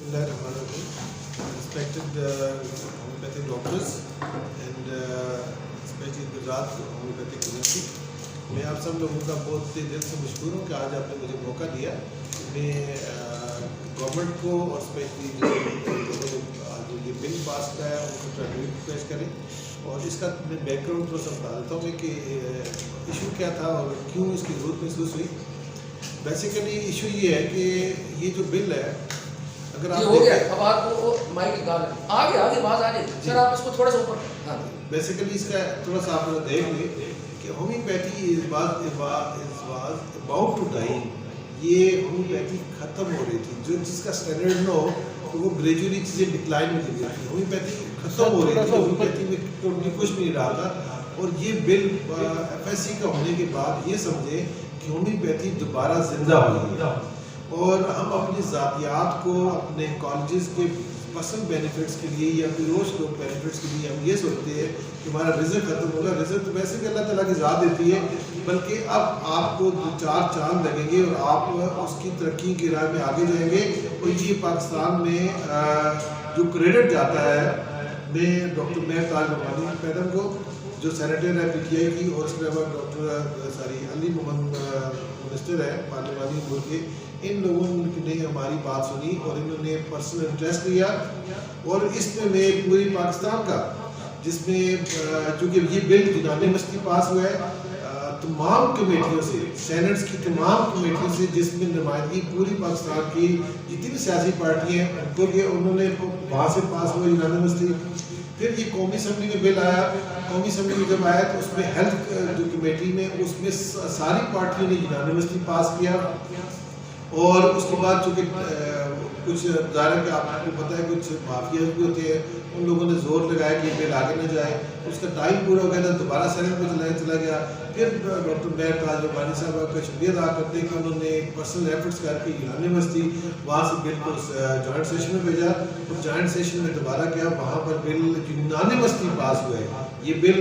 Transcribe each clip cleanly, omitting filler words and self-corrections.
Respected homeopathic doctors and especially Gujarat homeopathic community, میں آپ سب لوگوں کا بہت دل سے مشکور ہوں کہ آج آپ نے مجھے موقع دیا. میں گورنمنٹ کو اور اسپیشلی جو یہ بل پاس کیا ہے ان کو ٹریبیوٹ پیش کریں, اور اس کا میں بیک گراؤنڈ تھوڑا سا بتا دیتا ہوں میں کہ ایشو کیا تھا اور کیوں اس کی ضرورت محسوس ہوئی. بیسیکلی ایشو یہ ہے کہ یہ جو بل ہے, اگر آپ ہو گیا اب آپ کو مائک آگے آواز آ رہی ہے سر, آپ اس کو تھوڑا سا اوپر. بیسیکلی اس کا تھوڑا سا آپ دیکھ لیں کہ homeopathy was about to die. یہ ہومیوپیتھی ختم ہو رہی تھی, جو جس کا اسٹینڈرڈ نہ ہو تو وہ گریجولی چیزیں ڈکلائن میں چلی جاتی. ہومیوپیتھی ختم ہو رہی تھی, ہومیوپیتھی میں ٹوٹلی کچھ بھی نہیں رہا تھا. اور یہ بل ایف ایس سی کا ہونے کے بعد یہ سمجھیں کہ ہومیوپیتھی دوبارہ زندہ ہوئی ہے, اور ہم اپنی ذاتیات کو اپنے کالجز کے پرسنل بینیفٹس کے لیے یا کوئی روز لوگ بینیفٹس کے لیے ہم یہ سوچتے ہیں کہ ہمارا رزق ختم ہوگا. رزق تو ویسے بھی اللہ تعالیٰ کی ذات دیتی ہے, بلکہ اب آپ کو 4 چاند لگیں گے اور آپ اس کی ترقی کی راہ میں آگے جائیں گے. اور یہ پاکستان میں جو کریڈٹ جاتا ہے, میں ڈاکٹر مہر تاج نعمانی میڈم کو جو سینیٹر ہے پی ٹی آئی کی, اور اس کے بعد ڈاکٹر علی محمد منسٹر ہے پارلیمانی امور کے, ان لوگوں نے ہماری بات سنی اور انہوں نے پرسنل انٹرسٹ لیا. اور اس میں پوری پاکستان کا, جس میں چونکہ یہ بل یونانیمسلی پاس ہوا ہے, تمام کمیٹیوں سے, سینٹس کی تمام کمیٹیوں سے, جس میں نمائندگی پوری پاکستان کی جتنی بھی سیاسی پارٹیاں ہیں ان کو, کہ انہوں نے وہاں سے پاس ہوا یونانیمسلی. پھر یہ قومی اسمبلی میں بل آیا. قومی اسمبلی میں جب آیا تو اس میں ہیلتھ جو کمیٹی میں, اس میں ساری پارٹیوں نے یونانیمسلی پاس کیا. اور اس کے بعد چونکہ کچھ ظاہر ہے کہ آپ کو پتہ ہے کچھ مافیاز بھی ہوتے ہیں, ان لوگوں نے زور لگایا کہ یہ بل آگے نہ جائے. اس کا ٹائم پورا ہو گیا تھا, دوبارہ سینٹ میں چلا گیا. پھر ڈاکٹر مہر تاج نعمانی صاحب کا شکریہ ادا کرتے ہیں کہ انہوں نے پرسنل ایفرٹس کر کے یونانیمسلی وہاں سے بل کو جوائنٹ سیشن میں بھیجا, اور جوائنٹ سیشن میں دوبارہ کیا, وہاں پر بل یونانیمسلی پاس ہوا ہے. یہ بل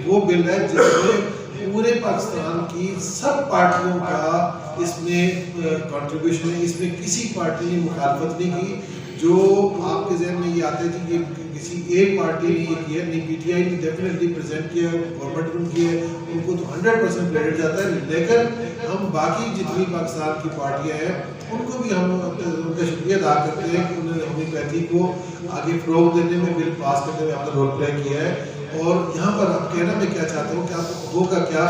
وہ بل ہے جس میں پورے پاکستان کی سب پارٹیوں کا اس میں کنٹریبیوشن ہے. اس میں کسی پارٹی نے مخالفت نہیں کی. جو آپ کے ذہن میں یہ آتا ہے کہ یہ کسی ایک پارٹی نے یہ کیا, نہیں, پی ٹی آئی نے ڈیفینیٹلی پریزنٹ کیا, گورنمنٹ نے کیا, ان کو تو 100% کریڈٹ جاتا ہے. لیکن ہم باقی جتنی پاکستان کی پارٹیاں ہیں ان کو بھی ہم ان کا شکریہ ادا کرتے ہیں کہ انہوں نے ہومیوپیتھی کو آگے فروغ دینے میں, بل پاس کرنے میں اپنا رول پلے کیا ہے. اور یہاں پر اب کہنا میں کیا چاہتا ہوں کہ آپ ہوگا کیا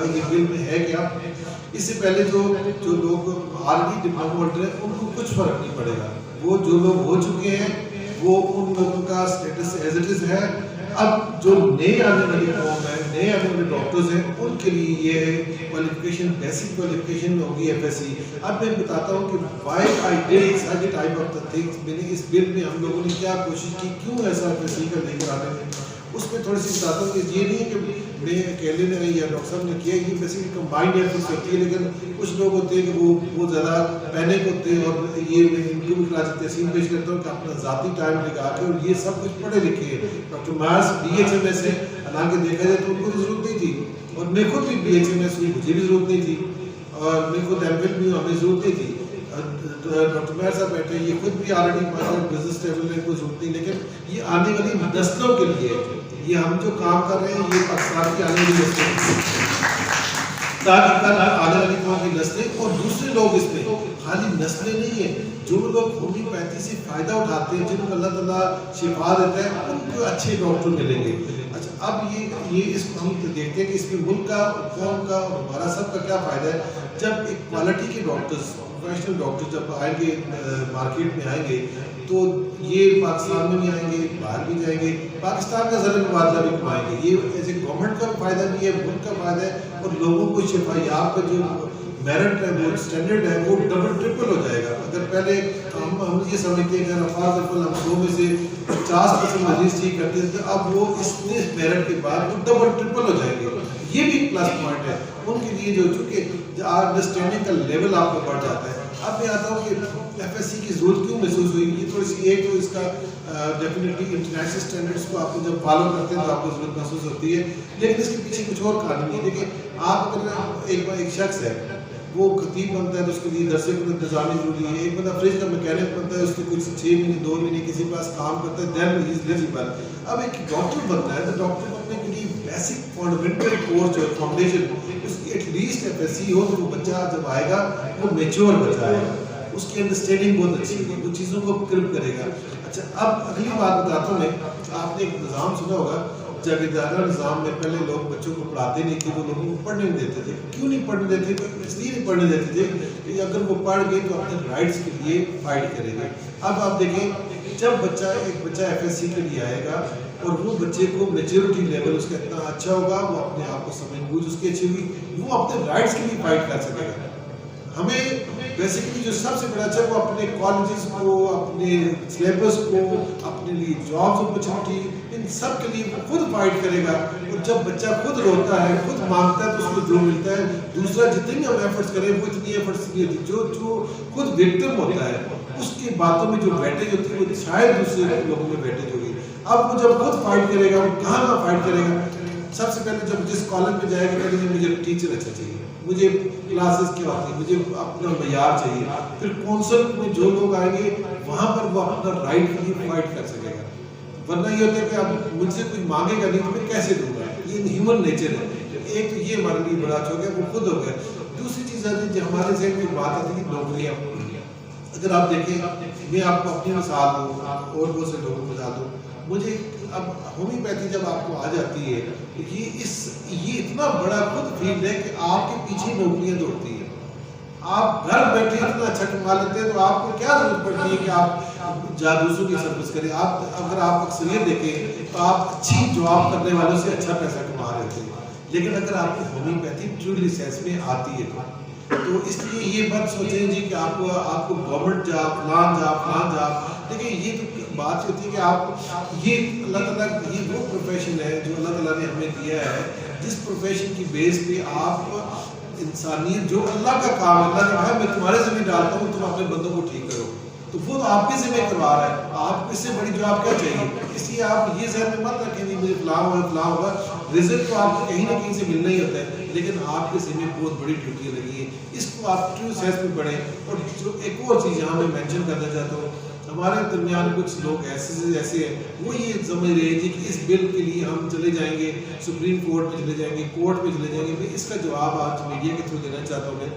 یہ بل میں ہے کیا. اس سے پہلے جو لوگ آلریڈی ڈپلوما ہولڈر ہیں ان کو کچھ فرق نہیں پڑے گا. وہ جو لوگ ہو چکے ہیں وہ ان لوگوں کا اسٹیٹس ایز اٹ از ہے. اب جو نئے آنے والی قوم ہے, نئے آنے والے ڈاکٹرز ہیں, ان کے لیے یہ کوالیفیکیشن, بیسک کوالیفیکیشن ہوگی ایف ایس سی. اب میں بتاتا ہوں کہ why I did such type of the things. میں نے اس بل میں ہم لوگوں نے کیا کوشش کی, کیوں ایسا ایف ایس سی کا لے کر آنے میں, اس میں تھوڑی سی بتاتا ہوں کہ یہ نہیں ہے کہ میں اکیلے نے یا ڈاکٹر صاحب نے کیا, یہ بیسکلی کمبائنڈ ایفرٹس ہوتی ہے. لیکن کچھ لوگ ہوتے ہیں کہ وہ بہت زیادہ پینک ہوتے ہیں, اور یہ میں ان کو بھی خراج تحسین پیش کرتا ہوں کہ اپنا ذاتی ٹائم لگا کے, اور یہ سب کچھ پڑھے لکھے ہیں. ڈاکٹر ماس بی ایچ ایم ایس ہے, حالانکہ دیکھا جائے تو ان کو بھی ضرورت نہیں تھی, اور میں خود بھی بی ایچ ایم ایس ہوئی, مجھے بھی ضرورت نہیں تھی, اور میں خود ایم ایل بھی ہوں, ہمیں ضرورت نہیں تھی. ڈاکٹر مہر صاحب بیٹھے, یہ خود بھی آلریڈی بزنس ٹیبل میں کوئی ضرورت نہیں. لیکن یہ آنے والی نسلوں کے لیے, یہ ہم جو کام کر رہے ہیں یہ پاکستان کی آنے والی نسلیں, تاکہ کل آنے والی قوم کی نسلیں اور دوسرے لوگ, اس میں خالی نسلیں نہیں ہیں, جو لوگ ہومیوپیتھی سے فائدہ اٹھاتے ہیں, جن کو اللہ تعالیٰ شفا دیتا ہے, ان کو اچھے ڈاکٹر ملیں گے. اچھا, اب یہ اس کو ہم دیکھتے ہیں کہ اس میں ملک کا, قوم کا اور ہمارا سب کا کیا فائدہ ہے. جب ایک کوالٹی کے ڈاکٹرز, پروفیشنل ڈاکٹر جب آئیں گے, مارکیٹ میں آئیں گے, تو یہ پاکستان میں بھی آئیں گے, باہر بھی جائیں گے, پاکستان کا زر مبادلہ بھی کمائیں گے. یہ ایسے گورنمنٹ کا فائدہ بھی ہے, ملک کا فائدہ ہے, اور لوگوں کو شفایاب کا جو میرٹ ہے, وہ اسٹینڈرڈ ہے, وہ ڈبل ٹرپل ہو جائے گا. اگر پہلے ہم یہ سمجھتے ہیں کہ رفاظ ہم 100 میں سے 50% مریض ٹھیک کرتے تھے, اب وہ اس میرٹ کے بعد وہ ڈبل ٹرپل ہو جائیں گے. یہ بھی پلس پوائنٹ ہے ان کے لیے, جو چونکہ انڈرسٹینڈنگ کا لیول آپ کو بڑھ جاتا ہے. اب میں آتا ہوں کہ ایف ایس سی کی ضرورت کیوں محسوس ہوئی. یہ تھوڑی سی, ایک تو اس کا ڈیفینیٹلی انٹرنیشنل اسٹینڈرڈس کو آپ کو جب فالو کرتے ہیں تو آپ کو ضرورت محسوس ہوتی ہے, لیکن اس کے پیچھے کچھ اور کہانی نہیں ہے. دیکھیں, آپ اگر ایک شخص ہے, وہ خطیب بنتا ہے تو اس کے لیے درس کا انتظام ضروری ہے. ایک بندہ فریج کا میکینک بنتا ہے, اس کے کچھ 6 مہینے 2 مہینے کسی کے پاس کام کرتا ہے, دین ہی از ایلیجبل. اب ایک ڈاکٹر بنتا ہے تو ڈاکٹر بننے کے لیے بیسک فنڈامنٹل کورس جو ہے فاؤنڈیشن اس کی at least F S C ہو, تو وہ بچہ جب آئے گا وہ میچور بچہ آئے گا, اس کی انڈرسٹینڈنگ بہت اچھی ہوگی, وہ چیزوں کو گرپ کرے گا. اچھا اب اگلی بات بتاتا ہوں میں. آپ نے ایک نظام سنا ہوگا جاگیردارانہ نظام میں پہلے لوگ بچوں کو پڑھاتے نہیں تھے, تو لوگوں کو پڑھنے نہیں دیتے تھے. کیوں نہیں پڑھنے دیتے تھے؟ اس لیے نہیں پڑھنے دیتے تھے کہ اگر وہ پڑھ گئے تو اپنے رائٹس کے لیے فائٹ کریں گے. اب آپ دیکھیں جب ایک بچہ ایف ایس سی کے لیے آئے گا اور وہ بچے کو میچورٹی لیول اس کا اتنا اچھا ہوگا, وہ اپنے آپ کو سمجھ بوجھ اس کی اچھی ہوگی, وہ اپنے رائٹس کے لیے فائٹ کر سکے گا. ہمیں بیسیکلی جو سب سے بڑا اچھا وہ اپنے کالجز کو, اپنے سلیبس کو, اپنے لیے جابس اپرچونیٹی, ان سب کے لیے وہ خود فائٹ کرے گا. اور جب بچہ خود روتا ہے, خود مانگتا ہے, تو اس کو جو ملتا ہے, دوسرا جتنے بھی ہم ایفرٹس کریں وہ اتنی ایفرٹس نہیں ہوتی. جو خود وکٹم ہوتا ہے اس کی باتوں میں جو ویٹیج ہوتی ہے وہ شاید دوسرے لوگوں میں ویٹیج ہوگی. اب وہ جب خود فائٹ کرے گا, وہ کہاں فائٹ کرے گا؟ سب سے پہلے جب جس کالج میں جائے گا کہتے ہیں مجھے ٹیچر اچھا چاہیے, مجھے کلاسز کیا ہوتی ہے, مجھے اپنا معیار چاہیے. پھر کونسل میں جو لوگ آئیں گے وہاں پر وہ اپنا رائٹ کے لیے فائٹ کر سکے گا. ورنہ یہ ہوتا ہے کہ اب مجھ سے کوئی مانگے گا نہیں تو میں کیسے دوں گا. یہ ہیومن نیچر ہے. ایک تو یہ ہمارے لیے بڑا اچھا ہو گیا, وہ خود ہو گیا. دوسری چیز ہے جو ہمارے ذہن میں بات آتی ہے نوکریاں. اگر آپ دیکھیں, میں آپ کو اپنی مثال دوں اور بہت سے لوگوں کو بتا دوں, مجھے اب ہومیوپیتھی جب آپ کو آ جاتی ہے یہ اتنا بڑا خود فیلڈ ہے کہ آپ کے پیچھے نوکریاں دوڑتی ہیں. آپ گھر بیٹھے اتنا اچھا کما لیتے ہیں تو آپ کو کیا ضرورت پڑتی ہے کہ آپ دوسروں کی سروس کریں. اگر آپ اکثریت دیکھیں تو آپ اچھی جاب کرنے والوں سے اچھا پیسہ کما رہے تھے. لیکن اگر آپ کو ہومیوپیتھی ٹریولی سینس میں آتی ہے تو اس لیے یہ مت سوچیں جی کہ آپ کو گورنمنٹ جاب فلان جاب. دیکھیں یہ تو بات ہوتی ہے کہ آپ یہ اللہ تعالیٰ یہ وہ پروفیشن ہے جو اللہ تعالیٰ نے ہمیں دیا ہے, جس پروفیشن کی بیس پہ آپ انسانیت جو اللہ کا کام ہے, اللہ نے کہا میں تمہارے ذمہ ڈالتا ہوں, تم اپنے بندوں کو ٹھیک کرو, تو وہ تو آپ کے ذمہ کروا رہا ہے. آپ اس سے بڑی جاب کیا چاہیے؟ اس لیے آپ یہ ذہن میں مت رکھیں کہ مجھے فلاں ہوگا. رزق تو آپ کو کہیں نہ کہیں سے ملنا ہی ہوتا ہے, لیکن آپ کے ذمہ بہت بڑی ڈیوٹیاں لگی ہیں. اس کو آپ ٹرو سینس میں پڑھیں. اور جو ایک اور چیز یہاں میں مینشن کرنا چاہتا ہوں, ہمارے درمیان کچھ لوگ ایسے ہیں وہ یہ سمجھ رہے ہیں کہ اس بل کے لیے ہم چلے جائیں گے سپریم کورٹ میں چلے جائیں گے, کورٹ میں چلے جائیں گے. میں اس کا جواب آج میڈیا کے تھرو دینا چاہتا ہوں. میں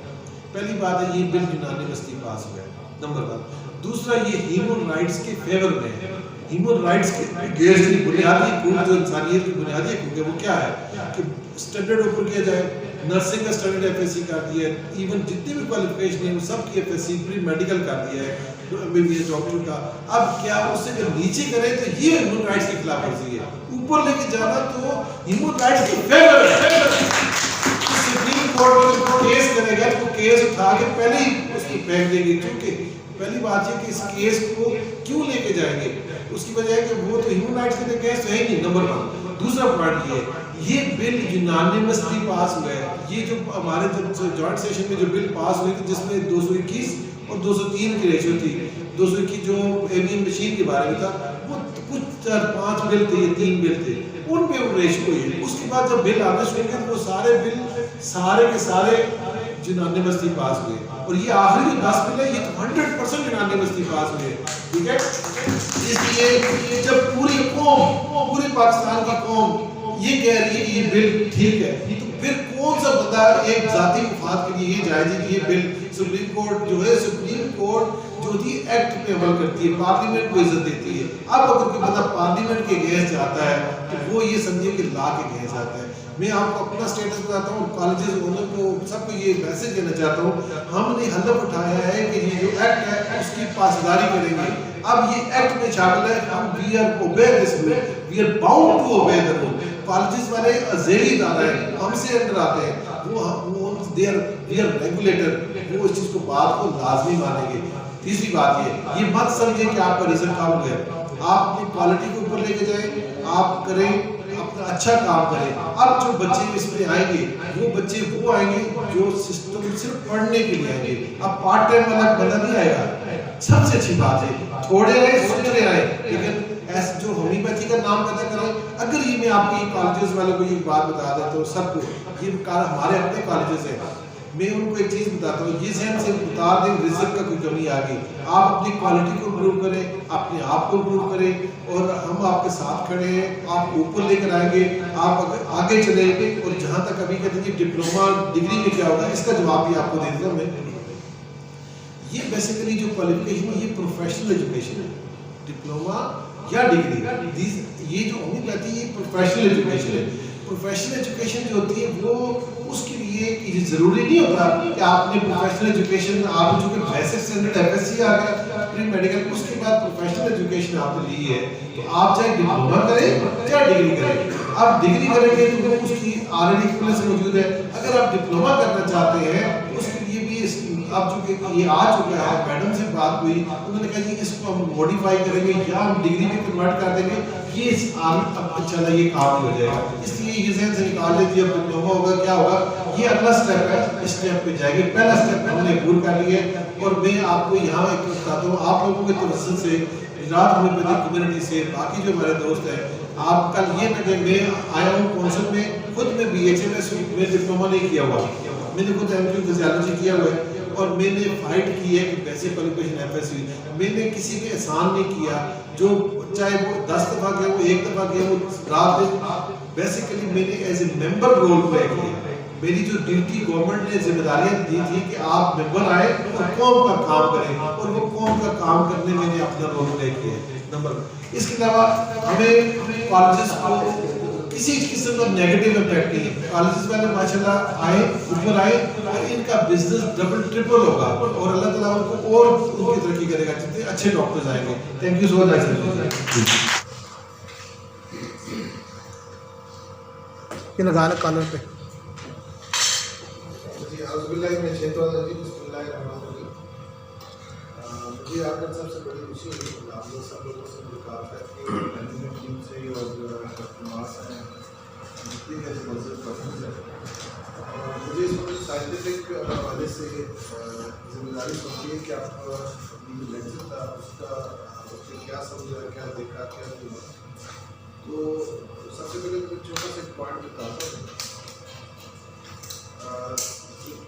پہلی بات ہے یہ بل یونانیمسلی پاس ہوا ہے, نمبر 1. دوسرا یہ ہیومن رائٹس کے فیور میں ہے. ہیومن رائٹس کے اگینسٹ بنیادی حقوق جو انسانیت کی بنیادی حقوق ہے وہ کیا ہے کہ اسٹینڈرڈ اوپر کیا جائے. نرسنگ کا اسٹینڈرڈ ایف ایس سی کر دیا ہے, ایون جتنے بھی کوالیفیکیشن ہیں وہ سب کی F S C pre medical کر دیا ہے, M B B S doctor کا. اب کیا اس سے جب نیچے کرے تو یہ ہیومن رائٹس کی خلاف ورزی ہے. اوپر لے کے جانا تو ہیومن رائٹس کے فیور ہے. سپریم کورٹ میں کیس کرے گا تو وہ کیس اٹھا کے پہلے ہی اس کو پھینک دے گی. کیونکہ پہلی بات یہ کہ اس کیس کو کیوں لے کے جائیں گے, اس کی وجہ ہے کہ وہ تو ہیومن رائٹس کے کیس تو ہے ہی نہیں, نمبر 1. دوسرا پوائنٹ یہ ہے یہ بل یونانیمسلی پاس ہوا ہے. یہ جو ہمارے جوائنٹ سیشن میں جو بل پاس ہوئی تھی جس میں 221 اور 203 کی ریشو تھی, 221 جو ایوین مشین کے بارے میں تھا, وہ کچھ 4-5 بل تھے یا 3 بل تھے, ان پہ وہ ریشو ہوئی. اس کے بعد جب بل آنے شروع ہوئے وہ سارے بل سارے کے سارے یونانیمسلی پاس ہوئے. اور یہ آخری جو 10 بل ہے یہ تو 100% یونانیمسلی پاس ہوئے. ٹھیک ہے, اس لیے جب پوری قوم, پوری پاکستان کی قوم یہ کہہ رہی ہے کہ یہ بل ٹھیک ہے, تو پھر کون سا بندہ ایک ذاتی مفاد کے لیے یہ جائز ہے کہ یہ بل سپریم کورٹ جو ہے, سپریم کورٹ جو ہوتی ہے ایکٹ پہ عمل کرتی ہے, پارلیمنٹ کو عزت دیتی ہے. اب اگر کوئی بندہ پارلیمنٹ کے اگینسٹ جاتا ہے تو وہ یہ سمجھے کہ لا کے اگینسٹ جاتا ہے. میں آپ کو اپنا سٹیٹس بتاتا ہوں, کالجز اونر کو سب کو یہ میسج دینا چاہتا ہوں, ہم نے حلف اٹھایا ہے کہ یہ جو ایکٹ ہے اس کی پاسداری کریں گے. اب یہ ایکٹ میں شامل ہے, ہم we are obey this rule, we are bound to obey the rule. Colleges والے ذیلی ادارہ ہیں, ہم سے انڈر آتے ہیں, وہ وی آر ریگولیٹر, وہ اس چیز کو بات کو لازمی مانیں گے. تیسری بات یہ مت سمجھیں کہ آپ کا رزق کم ہو گیا. آپ اپنی کوالٹی کو اوپر لے کے جائیں, آپ کریں, اپنا اچھا کام کریں. اب جو بچے اس میں آئیں گے وہ بچے وہ آئیں گے جو سسٹم صرف پڑھنے کے لیے آئیں گے. اب پارٹ ٹائم والا بندہ نہیں آئے گا. سب سے اچھی بات ہے تھوڑے آئے سترے آئے, لیکن ایسے جو ہومیوپیتھی کا نام پتہ کریں. اگر یہ میں آپ کی کالجز والوں کو یہ بات بتا دیتا ہوں سب کو, یہ ہمارے اپنے کالجز ہیں, میں ان کو ایک چیز بتاتا ہوں, یہ ذہن سے اتار دیں رزق کا کوئی کمی آ گئی, آپ اپنی کوالٹی کو امپروو کریں, اپنے آپ کو امپروو کریں, اور ہم آپ کے ساتھ کھڑے ہیں, آپ کو اوپر لے کر آئیں گے, آپ آگے چلیں گے. اور جہاں تک ابھی کہتے ہیں کہ ڈپلوما ڈگری میں کیا ہوگا, اس کا جواب بھی آپ کو دے دیتا ہوں میں. یہ بیسیکلی جو کوالیفکیشن ہے یہ پروفیشنل ایجوکیشن ہے, ڈپلوما یا ڈگری, یہ جو ہومیوپیتھی یہ پروفیشنل ایجوکیشن ہے. پروفیشنل ایجوکیشن جو ہوتی ہے وہ اس کے لیے یہ ضروری نہیں ہوتا کہ آپ نے پروفیشنل ایجوکیشن, آپ جو کہ basic standard F S C آ گیا پری میڈیکل, اس کے بعد پروفیشنل ایجوکیشن آپ نے لی ہے, تو آپ چاہے ڈپلوما کریں چاہے ڈگری کریں. آپ ڈگری کریں گے تو اس کی آلریڈی ایکویلنس موجود ہے. اگر آپ ڈپلوما کرنا چاہتے ہیں تو اس کے لیے بھی اب چونکہ یہ آ چکا ہے, میڈم سے بات ہوئی, انہوں نے کہا جی اس کو ہم موڈیفائی کریں گے یا ہم ڈگری میں کنورٹ کر دیں گے, یہ اچھا یہ کام ہو جائے گا. اس لیے یہ ذہن سے نکال لیجیے اب ڈپلوما ہوگا کیا ہوگا, یہ اگلا اسٹیپ ہے, اس اسٹیپ پہ جائے گی. پہلا اسٹیپ ہم نے عبور کر لیا ہے. اور میں آپ کو یہاں ایک بتاتا ہوں, آپ لوگوں کے توسط سے گجرات ہومیوپیتھک کمیونٹی سے باقی جو ہمارے دوست ہیں, آپ کل یہ نہ کہ میں آیا ہوں کونسل میں, خود میں بی ایچ ایم ایس میں ڈپلوما نہیں کیا ہوا, میں نے خود ایم کیو فزیالوجی کیا ہوا ہے, اور میں نے فائٹ کی ہے کہ basic qualification F S C. میں نے کسی پہ احسان نہیں کیا, جو چاہے وہ 10 دفعہ گیا وہ 1 دفعہ گیا وہ رات دن, بیسیکلی میں نے as a member role play کیا. میری جو ڈیوٹی گورنمنٹ نے ذمہ داریاں دی تھی کہ آپ ممبر آئے اور قوم کا کام کریں, اور وہ قوم کا کام کرنے میں نے اپنا رول پلے کیا ہے. نمبر اس کے علاوہ ہمیں کالجز کو کسی قسم کا نیگیٹو امپیکٹ نہیں ہے. کالجز والے ماشاءاللہ آئے, اوپر آئے, اور ان کا بزنس ڈبل ٹرپل ہوگا, اور اللہ تعالیٰ ان کو اور ان کی ترقی کرے گا, جتنے اچھے ڈاکٹرز آئیں گے. تھینک یو سو مچ. یہ لگانا کالر پہ. جی اعوذ باللہ من الشیطان الرجیم, بسم اللہ الرحمن الرحیم. مجھے آپ کا سب سے بڑی خوشی ہے آپ لوگ سب لوگوں سے ملاقات کر کے مینجمنٹ ٹیم سے اور کسٹمرس ہیں جتنی میرے مذہب پسند ہے, اور مجھے اس وقت سائنٹیفک حوالے سے ذمہ داری سمجھیے کہ آپ لیکچر تھا اس کا اس نے کیا سمجھا, کیا دیکھا, کیا سنا. تو سب سے پہلے میں چھوٹا سا ایک پوائنٹ بتاتا ہوں.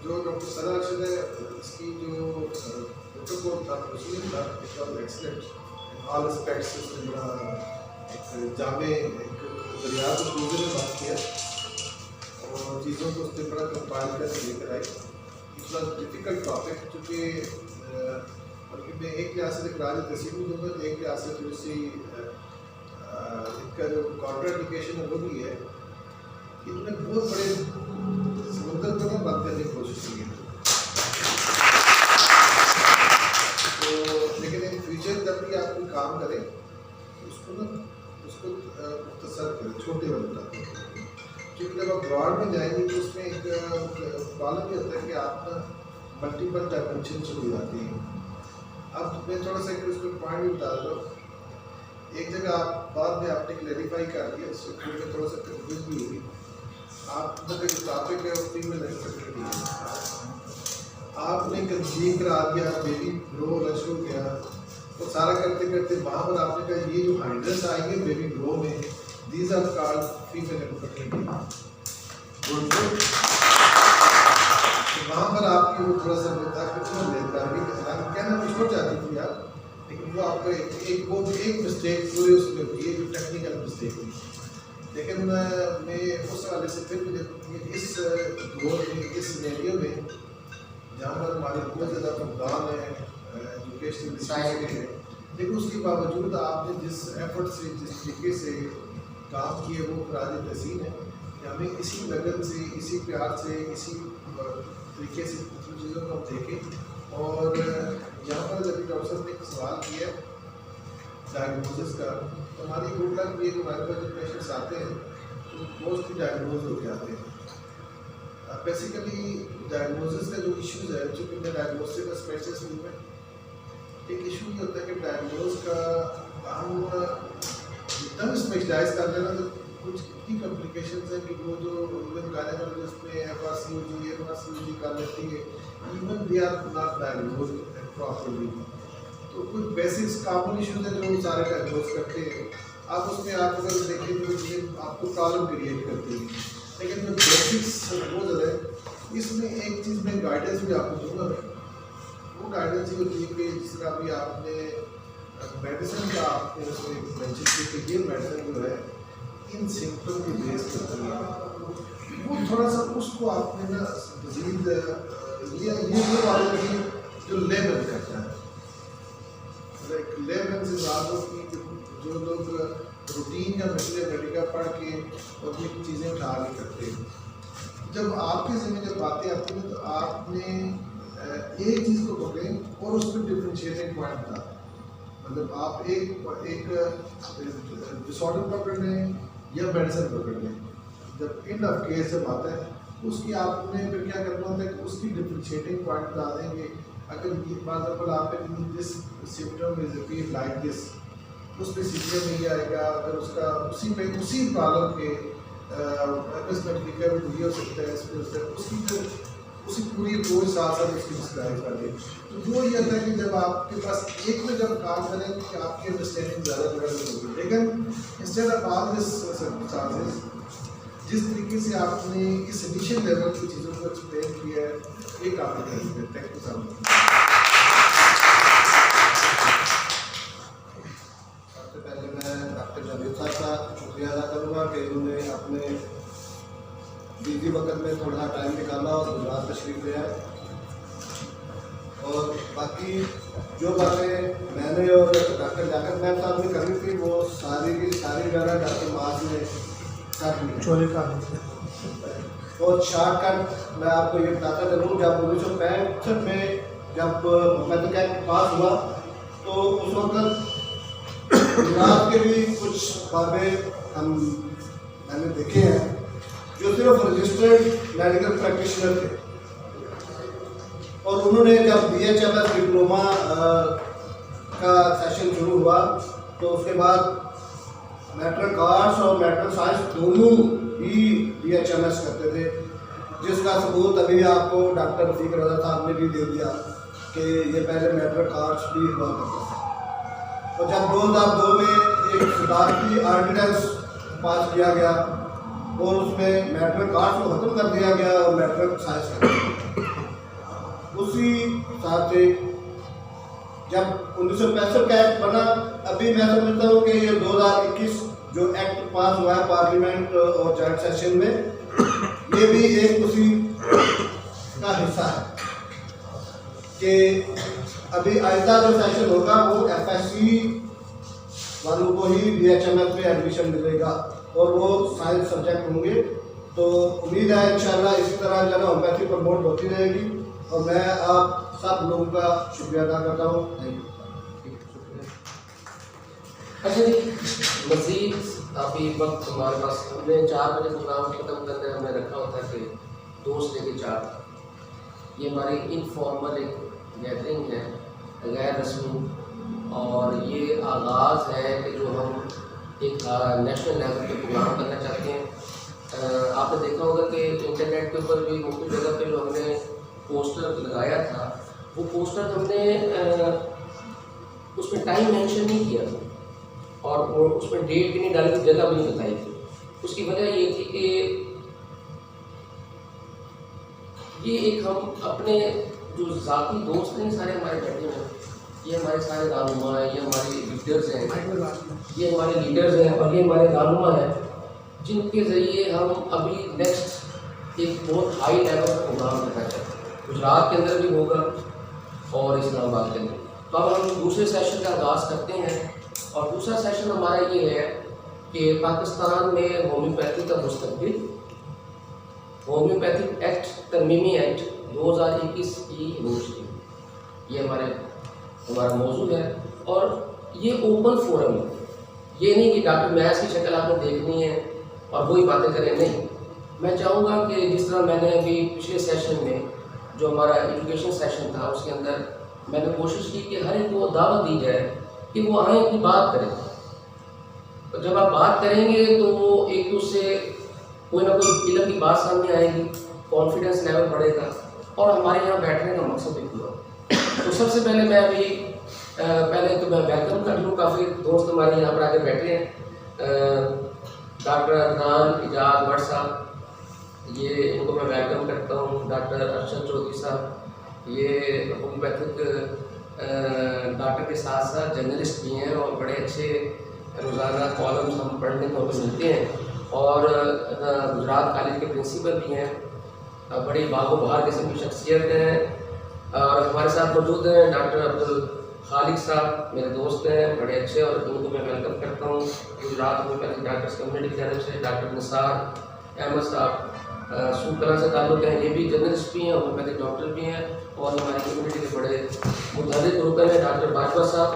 جو ڈاکٹر سرا ارشد ہے اس کی جو پروٹوکول تھا, پروسیجر تھا, it was excellent in all aspects. اس نے بڑا ایک جامع ایک دریا کو پروزے میں بات کیا, اور چیزوں کو اس نے بڑا کمپائل کر کے لے کر آئی. اٹ واز ڈیفیکلٹ ٹاپک, چونکہ بلکہ میں ایک لحاظ سے اخراج تحسین بھی دوں گا, تو ایک لحاظ سے تھوڑی سی ان کا جو کانٹرا انڈیکیشن ہے وہ بھی ہے کہ انہوں نے بہت بڑے سمندر کو نا بند کرنے کی کوشش کی ہے. تو لیکن ان فیوچر جب بھی آپ کوئی کام کریں اس کو نا اس کو مختصر کریں, چھوٹے بنتا ہے. کیونکہ جب آپ براڈ میں جائیں گے تو اس میں ایک پرابلم یہ ہوتا ہے کہ آپ نا ملٹیپل ڈائمینشن سے ہو جاتی ہیں. اب میں تھوڑا سا اس میں پوائنٹ بھی بتا رہا ہوں. ایک جگہ آپ بعد میں آپ نے کلیریفائی کر دیا, اس سے تھوڑا سا کنفیوز بھی ہوگی. آپ کا جو ٹاپک ہے اس میں نہیں سکتے ہے, آپ نے کنسیو کرا دیا, بیبی گرو ہونا شروع کیا, اور سارا کرتے کرتے وہاں پر آپ نے کہا یہ جو ہائنڈرس آئیں گے بیبی گرو میں, these are called female infertility. وہاں پر آپ کی وہ تھوڑا سا ہوتا ہے کچھ کہنا چھوڑ جاتی تھی آپ, لیکن وہ آپ کا ایک مسٹیک پورے اس میں ہوتی ہے جو ٹیکنیکل مسٹیک ہوئی. لیکن میں اس حوالے سے پھر بھی دیکھوں کہ اس دور میں, اس سینیریو میں جہاں پر ہمارے بہت زیادہ فقدان ہے ایجوکیشنل ڈسائن ہے, لیکن اس کے باوجود آپ نے جس ایفرٹ سے, جس طریقے سے کام کیے وہ خراج تحسین ہے. کہ ہمیں اسی لگن سے, اسی پیار سے, اسی طریقے سے چیزوں کو ہم دیکھیں. اور یہاں پر جب ڈاکٹر صاحب نے ایک سوال کیا ڈائگنوسس کا, تو ہماری گروپ لائف بھی ہے کہ ہمارے پاس جو پیشنٹس آتے ہیں تو موسٹلی ڈائگنوز ہو کے آتے ہیں. بیسیکلی ڈائگنوسس کا جو ایشوز ہے, چونکہ میں ڈائگنوسٹک کا اسپیشلسٹ ہوں, میں ایک ایشو یہ ہوتا ہے کہ ڈائگنوز کا ہم جتنا بھی اسپیشلائز کر لینا تو کچھ اتنی کمپلیکیشنز ہیں کہ وہ جو ایون گائنیکالوجسٹ میں F R C O G, M R C O G کر لیتی ہے, even they are not diagnose properly. تو کچھ بیسکس کامن ایشوز ہیں جو سارے ڈائگنوز کرتے ہیں. آپ اس میں آپ اگر دیکھیں تو یہ آپ کو پرابلم کریٹ کرتی ہے, لیکن جو بیسکس بہت زیادہ ہے. اس میں ایک چیز میں گائیڈنس بھی آپ کو دوں گا میں، وہ گائیڈنس یہ ہوتی ہے کہ جس طرح بھی آپ نے میڈیسن کا آپ نے اس میں مینشن کیا کہ یہ میڈیسن جو ہے ان سمپٹم کی بیس کرتی ہے، وہ تھوڑا سا اس کو آپ نے نا مزید یہ والے کی جو لیبل کرتا ہے، لیبل سے زیادہ کی جو لوگ روٹین یا میڈیکل پڑھ کے اور یہ چیزیں اٹھا کے کرتے ہیں، جب آپ کے ذہن میں جب باتیں آتی ہیں تو آپ نے ایک چیز کو پکڑیں اور اس میں ڈفرینشیٹنگ پوائنٹ بتا دیں، مطلب آپ ایک ڈس آرڈر پکڑ لیں یا میڈیسن پکڑ لیں، جب اینڈ آف کیس جب آتا ہے اس کی آپ نے پھر کیا کرنا ہوتا ہے کہ اس کی ڈفرینشیٹنگ پوائنٹ بتا دیں کہ اگر یہ فار ایگزامپل آپ this symptom is appear like this, اس پہ سیکھنے میں یہ آئے گا، اگر اس کا اسی پرابلم کے یہ ہو سکتا ہے، اس کی جو اسی پوری اپروچ ساتھ ساتھ اس کی ڈسکرائب کر دیں، تو وہ یہ ہوتا ہے کہ جب آپ کے پاس ایک میں جب کام کریں کہ آپ کی انڈرسٹینڈنگ زیادہ ڈیولپ ہوگی، لیکن instead of all this circumstances جس طریقے سے آپ نے اس انیشیل لیول کی چیزوں کو ایکسپلین کیا ہے یہ کافی ضروری ہے۔ تھینک یو سو مچ۔ سب سے پہلے میں ڈاکٹر جاوید صاحب کا شکریہ ادا کروں گا کہ انہوں نے اپنے بزی وقت میں تھوڑا ٹائم نکالا اور گجرات تشریف لے آئے، اور باقی جو باتیں میں نے اور ڈاکٹر لیاقت میم صاحب نے کرنی تھی وہ ساری کی ساری جو ہے ڈاکٹر معاذ نے کر لی، اور شارٹ کٹ میں آپ کو یہ بتاتا چلوں، جب 1965 میں جب میٹرک ایکٹ پاس ہوا تو اس وقت گجرات کے بھی کچھ بابے میں نے دیکھے ہیں جو صرف رجسٹرڈ میڈیکل پریکٹیشنر تھے، اور انہوں نے جب BHMS ڈپلوما کا سیشن شروع ہوا تو اس کے بعد میٹرک آرٹس اور میٹرک سائنس دونوں ہی BHMS کرتے تھے، جس کا ثبوت ابھی آپ کو ڈاکٹر رفیق رضا صاحب نے بھی دے دیا کہ یہ پہلے میٹرک آرٹس بھی ہوا کرتا تھا، اور جب 2002 میں ایک صدارتی آرڈیننس پاس کیا گیا اور اس میں میٹرک آرٹس کو ختم کر دیا گیا اور میٹرک سائنس کر دیا گیا، اسی ساتھ جب 1965 کا ایکٹ بنا، ابھی میں سمجھتا ہوں کہ یہ 2021 جو ایکٹ پاس ہوا ہے پارلیمنٹ اور جوائنٹ سیشن میں، یہ بھی ایک اسی کا حصہ ہے کہ ابھی آئندہ جو سیشن ہوگا وہ FSC والوں کو ہی BHMS میں ایڈمیشن ملے گا اور وہ سائنس سبجیکٹ ہوں گے، تو امید ہے انشاءاللہ اسی طرح جو ہے نا ہومیوپیتھی پروموٹ ہوتی رہے گی، اور میں آپ سب لوگوں کا شکریہ ادا کرتا ہوں۔ Thank you. اچھا جی، مزید ابھی وقت ہمارے پاس، ہم نے 4 بجے پروگرام ختم کرنے ہمیں رکھا ہوتا ہے کہ 2 سے لے کے 4 تک، یہ ہماری انفارمل ایک گیدرنگ ہے غیر رسمی، اور یہ آغاز ہے کہ جو ہم ایک نیشنل لیول پہ پروگرام کرنا چاہتے ہیں۔ آپ نے دیکھا ہوگا کہ انٹرنیٹ کے اوپر بھی مختلف جگہ پہ جو ہم نے پوسٹر لگایا تھا، وہ پوسٹر ہم نے اس میں ٹائم مینشن نہیں کیا تھا اور اس میں ڈیٹ بھی نہیں ڈالی تھی، جگہ بھی نہیں بتائی تھی۔ اس کی وجہ یہ تھی کہ یہ ایک ہم اپنے جو ذاتی دوست ہیں سارے ہمارے بیٹھے ہیں، یہ ہمارے سارے رہنما ہیں، یہ ہمارے لیڈرز ہیں، یہ ہمارے لیڈرز ہیں اور یہ ہمارے رہنما ہیں جن کے ذریعے ہم ابھی نیکسٹ ایک بہت ہائی لیول کا پروگرام کرنا چاہتے ہیں، گجرات کے اندر بھی ہوگا اور اسلام آباد کے اندر۔ تو اب ہم دوسرے سیشن کا آغاز کرتے ہیں، اور دوسرا سیشن ہمارا یہ ہے کہ پاکستان میں ہومیوپیتھی کا مستقبل، ہومیوپیتھک ایکٹ ترمیمی ایکٹ 2021 کی روشنی، یہ ہمارا موضوع ہے، اور یہ اوپن فورم ہے، یہ نہیں کہ ڈاکٹر میاس کی شکل آپ نے دیکھنی ہے اور وہی باتیں کریں، نہیں۔ میں چاہوں گا کہ جس طرح میں نے ابھی پچھلے سیشن میں جو ہمارا ایجوکیشن سیشن تھا اس کے اندر میں نے کوشش کی کہ ہر ایک کو دعوت دی جائے کہ وہ آئیں اپنی بات کریں، اور جب آپ بات کریں گے تو وہ ایک دوسرے سے کوئی نہ کوئی علم کی بات سامنے آئے گی، کانفیڈنس لیول بڑھے گا، اور ہمارے یہاں بیٹھنے کا مقصد بھی پورا۔ تو سب سے پہلے میں ابھی پہلے تو میں ویلکم کر لوں، کافی دوست ہمارے یہاں پر آ کے بیٹھے ہیں، ڈاکٹر عدنان اعجاز بٹ صاحب، یہ ان کو میں ویلکم کرتا ہوں. ڈاکٹر ارشد چودھری صاحب یہ ہومیوپیتھک ڈاکٹر کے ساتھ ساتھ جرنلسٹ بھی ہیں اور بڑے اچھے روزانہ کالمز ہم پڑھنے کو ہمیں ملتے ہیں, اور گجرات کالج کے پرنسپل بھی ہیں, بڑی باغ و بہار قسم کی شخصیت ہیں. اور ہمارے ساتھ موجود ہیں ڈاکٹر عبدالخالق صاحب, میرے دوست ہیں بڑے اچھے, اور ان کو میں ویلکم کرتا ہوں گجرات ہومیوپیتھک ڈاکٹرس کمیونٹی کی جانب سے. ڈاکٹر نثار احمد صاحب سوکرا سے تعلق ہیں, یہ بھی جرنلسٹ بھی ہیں, ہومیوپیتھک ڈاکٹر بھی ہیں, اور ہماری کمیونٹی کے بڑے متحرک رکن ہیں. ڈاکٹر باجوہ صاحب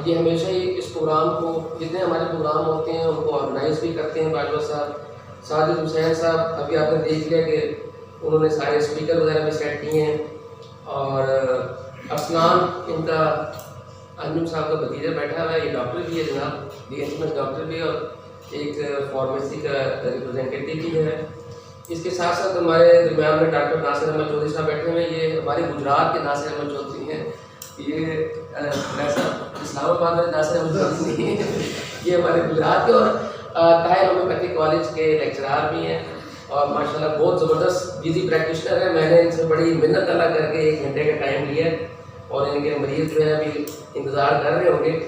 یہ ہمیشہ ہی اس پروگرام کو, جتنے ہمارے پروگرام ہوتے ہیں ان کو آرگنائز بھی کرتے ہیں. باجوہ صاحب, ساجد حسین صاحب ابھی آپ نے دیکھ لیا کہ انہوں نے سارے اسپیکر وغیرہ بھی سیٹ کیے ہیں, اور افنان ان کا انجم صاحب کا بھتیجا بیٹھا ہوا ہے, یہ ڈاکٹر بھی ہے جناب, ڈی ایچ میں ڈاکٹر بھی ہے, اور ایک فارمیسی کا ریپرزینٹیٹیو بھی ہے. اس کے ساتھ ساتھ ہمارے درمیان میں ڈاکٹر ناصر احمد چودھری صاحب بیٹھے ہوئے ہیں, یہ ہمارے گجرات کے ناصر احمد چودھری ہیں. یہ اسلام آباد میں ناصر احمد چودھری نہیں ہیں, یہ ہمارے گجرات کے اور طاہر ہومیوپیتھک کالج کے لیکچرار بھی ہیں, اور ماشاء اللہ بہت زبردست بیزی پریکٹیشنر ہے. میں نے ان سے بڑی منت ادا کر کے 1 گھنٹے کا ٹائم لیا ہے, اور ان کے مریض جو ہے ابھی انتظار کر رہے ہوں گے.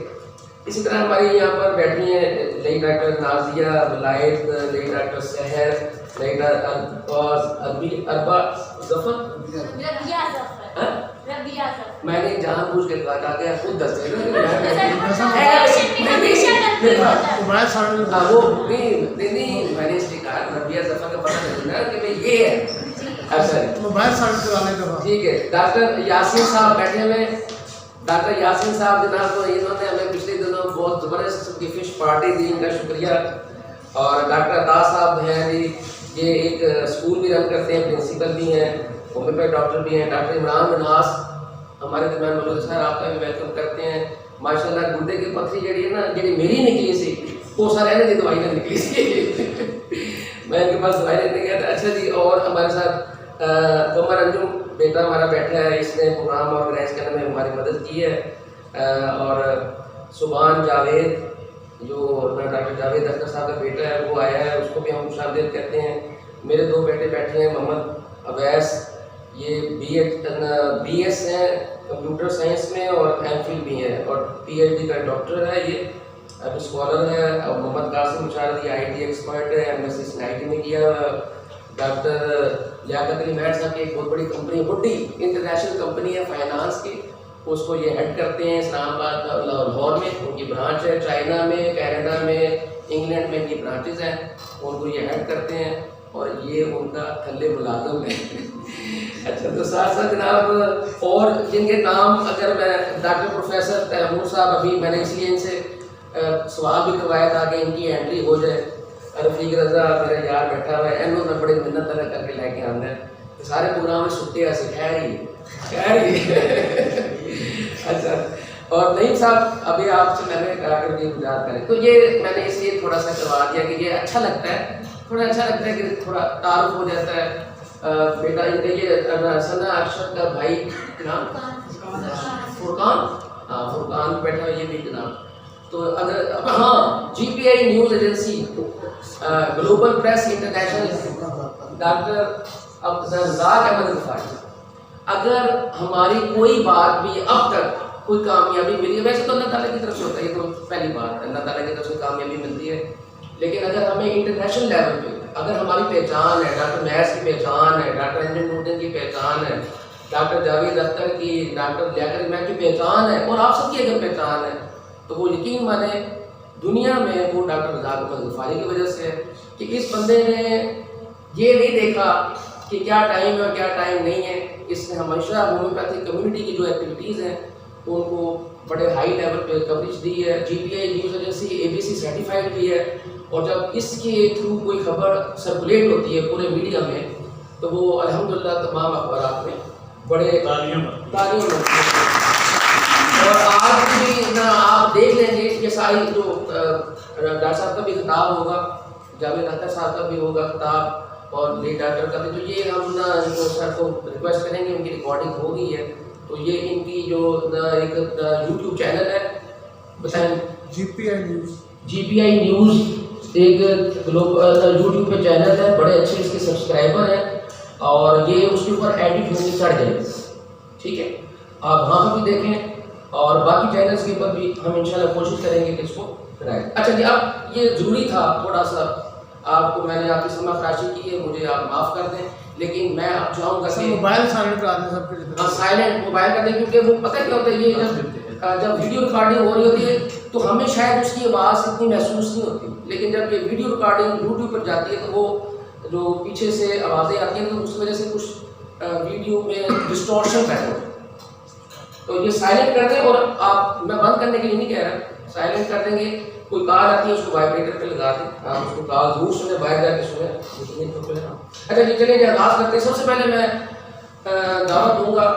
اسی طرح ہماری یہاں پر بیٹھی ہیں نئی ڈاکٹر نازیہ ولائد, نئی ڈاکٹر سحر, نئی اربا ظفر. میں نے جان بوجھ کے کہا کہ خود دس دے وہ نہیں, میں نے اس لیے کہا ربیہ ظفر کا پتہ نہیں نا کہ بھائی یہ ہے. اچھا ٹھیک ہے. ڈاکٹر یاسین صاحب بیٹھے ہوئے, ڈاکٹر یاسین صاحب جناب کو انہوں نے ہمیں پچھلے دنوں بہت زبردست قسم کی فش پارٹی دی, ان کا شکریہ. اور ڈاکٹر عطا صاحب ہیں جی, یہ ایک اسکول بھی رن کرتے ہیں, پرنسپل بھی ہیں, ہومیوپیتھ ڈاکٹر بھی ہیں. ڈاکٹر عمران مناس ہمارے درمیان موجود سر, آپ کا بھی ویلکم کرتے ہیں. ماشاء اللہ گردے کی پتھری جڑی ہے نا, جڑی میری نکلی سی وہ سر رہنے کی دوائی نہ نکلی سی, میں ان کے پاس دوائی لینے گیا تھا. اچھا جی, اور ہمارے ساتھ قمر انجم بیٹا ہمارا بیٹھا ہے, اس نے پروگرام آرگنائز کرنے میں ہماری مدد کی ہے. اور سبحان جاوید جو ڈاکٹر جاوید اختر صاحب کا بیٹا ہے وہ آیا ہے, اس کو بھی ہم خوش آمدید کہتے ہیں. میرے 2 بیٹے بیٹھے ہیں, محمد اویس, یہ بی ایس ہیں کمپیوٹر سائنس میں, اور ایم فل بھی ہیں, اور پی ایچ ڈی کا ڈاکٹر ہے, یہ اب اسکالر ہے. اور محمد قاسم مشارد آئی ٹی ایکسپرٹ ہے, M S C I T میں کیا ہوا. ڈاکٹر لیاقت علی مہر صاحب کی ایک بہت بڑی کمپنی وڈی انٹرنیشنل کمپنی ہے فائنانس کی, اس کو یہ ہیڈ کرتے ہیں اسلام آباد لاہور میں, ان کی برانچ ہے. چائنا میں, کینیڈا میں, انگلینڈ میں ان کی برانچز ہیں, ان کو یہ ہیڈ کرتے ہیں, اور یہ ان کا تھلے ملازم ہے. اچھا, تو ساتھ ساتھ جناب اور جن کے نام اگر میں ڈاکٹر پروفیسر تیمور صاحب, ابھی میں نے اس لیے ان سے سوال بھی کروایا تھا کہ ان کی انٹری ہو جائے. رفیق رضا میرا یار بیٹھا ہوا ہے, انہوں نے بڑی منت طرح کر کے لے کے آنا ہے, سارے پروگرام میں چھٹے ایسے خیر ہی اچھا. اور نعیم صاحب ابھی آپ سے میں نے کہا کہ یہ گزار کریں, تو یہ میں نے اس لیے تھوڑا سا کروا دیا کہ یہ اچھا لگتا ہے, تھوڑا اچھا لگتا ہے کہ تھوڑا تعارف ہو جاتا ہے. بیٹا ان کا یہ ثنا ارشد کا بھائی نام فرقان, ہاں فرقان بیٹھا ہے یہ بھی جناب. تو اگر ہاں G P I news agency, global press international, doctor Razzaq Ahmed Rifai, اگر ہماری کوئی بات بھی اب تک کوئی کامیابی ملی ہے, ویسے تو اللہ تعالیٰ کی طرف سے ہوتا ہے, یہ تو پہلی بات ہے, اللہ تعالیٰ کی طرف سے کامیابی ملتی ہے, لیکن اگر ہمیں انٹرنیشنل لیول پہ اگر ہماری پہچان ہے, ڈاکٹر میس کی پہچان ہے, ڈاکٹر انجن نوٹن کی پہچان ہے, ڈاکٹر جاوید اختر کی, ڈاکٹر لیاقت علی مہر کی پہچان ہے, اور آپ سب کی اگر پہچان ہے, تو وہ یقین مانیں دنیا میں وہ ڈاکٹر رزاق احمد غفاری کی وجہ سے ہے کہ اس بندے نے یہ نہیں دیکھا کہ کیا ٹائم ہے اور کیا ٹائم نہیں ہے. اس نے ہمیشہ ہومیوپیتھک کمیونٹی کی جو ایکٹیویٹیز ہیں ان کو بڑے ہائی لیول پہ کوریج دی ہے. جی P I news agency a B C certified بھی ہے, اور جب اس کے تھرو کوئی خبر سرکولیٹ ہوتی ہے پورے میڈیا میں تو وہ الحمدللہ تمام اخبارات میں بڑے تعلیم ہوتی ہے. اور آج بھی نہ آپ دیکھ لیں گے یہ ساری جو ڈاکٹر صاحب کا بھی خطاب ہوگا, جاوید اختر صاحب کا بھی ہوگا خطاب, اور لیڈ ڈاکٹر کا بھی, تو یہ ہم نہ سر کو ریکویسٹ کریں گے, ان کی ریکارڈنگ ہو گئی ہے, تو یہ ان کی جو ایک یوٹیوب چینل ہے بتائیں, جی پی آئی نیوز ایک یوٹیوب پہ چینل ہے، بڑے اچھے اس کے سبسکرائبر ہیں، اور یہ اس کے اوپر ایڈٹ ہونے چڑھ جائے، ٹھیک ہے، آپ وہاں پہ بھی دیکھیں، اور باقی چینلز کے اوپر بھی ہم انشاءاللہ کوشش کریں گے کہ اس کو کرائیں۔ اچھا جی، اب یہ ضروری تھا تھوڑا سا آپ کو میں نے آپ کی سمجھ فراشی کی ہے، مجھے آپ معاف کر دیں، لیکن میں اب چاہوں گا کہ موبائل سائلنٹ کرا دیں سب کے، سائلنٹ موبائل کر دیں، کیونکہ وہ پتہ کیا ہوتا ہے، یہ جب ویڈیو ریکارڈنگ ہو رہی ہوتی ہے تو ہمیں شاید اس کی آواز اتنی محسوس نہیں ہوتی، لیکن جب یہ ویڈیو ریکارڈنگ یوٹیوب پر جاتی ہے تو وہ جو پیچھے سے آوازیں آتی ہیں تو اس وجہ سے کچھ ویڈیو میں ڈسٹورشن پیدا ہوتا ہے، تو یہ سائلنٹ کر دیں، اور آپ میں بند کرنے کے لیے نہیں کہہ رہا، سائلنٹ کر دیں گے، کوئی کال آتی ہے اس کو وائبریٹر پہ لگا دیں، آپ اس کو کال ضرور سنیں، باہر جا کے سنیں۔ اچھا جی، چلیں جی آغاز کرتے ہیں۔ سب سے پہلے میں دعوت دوں گا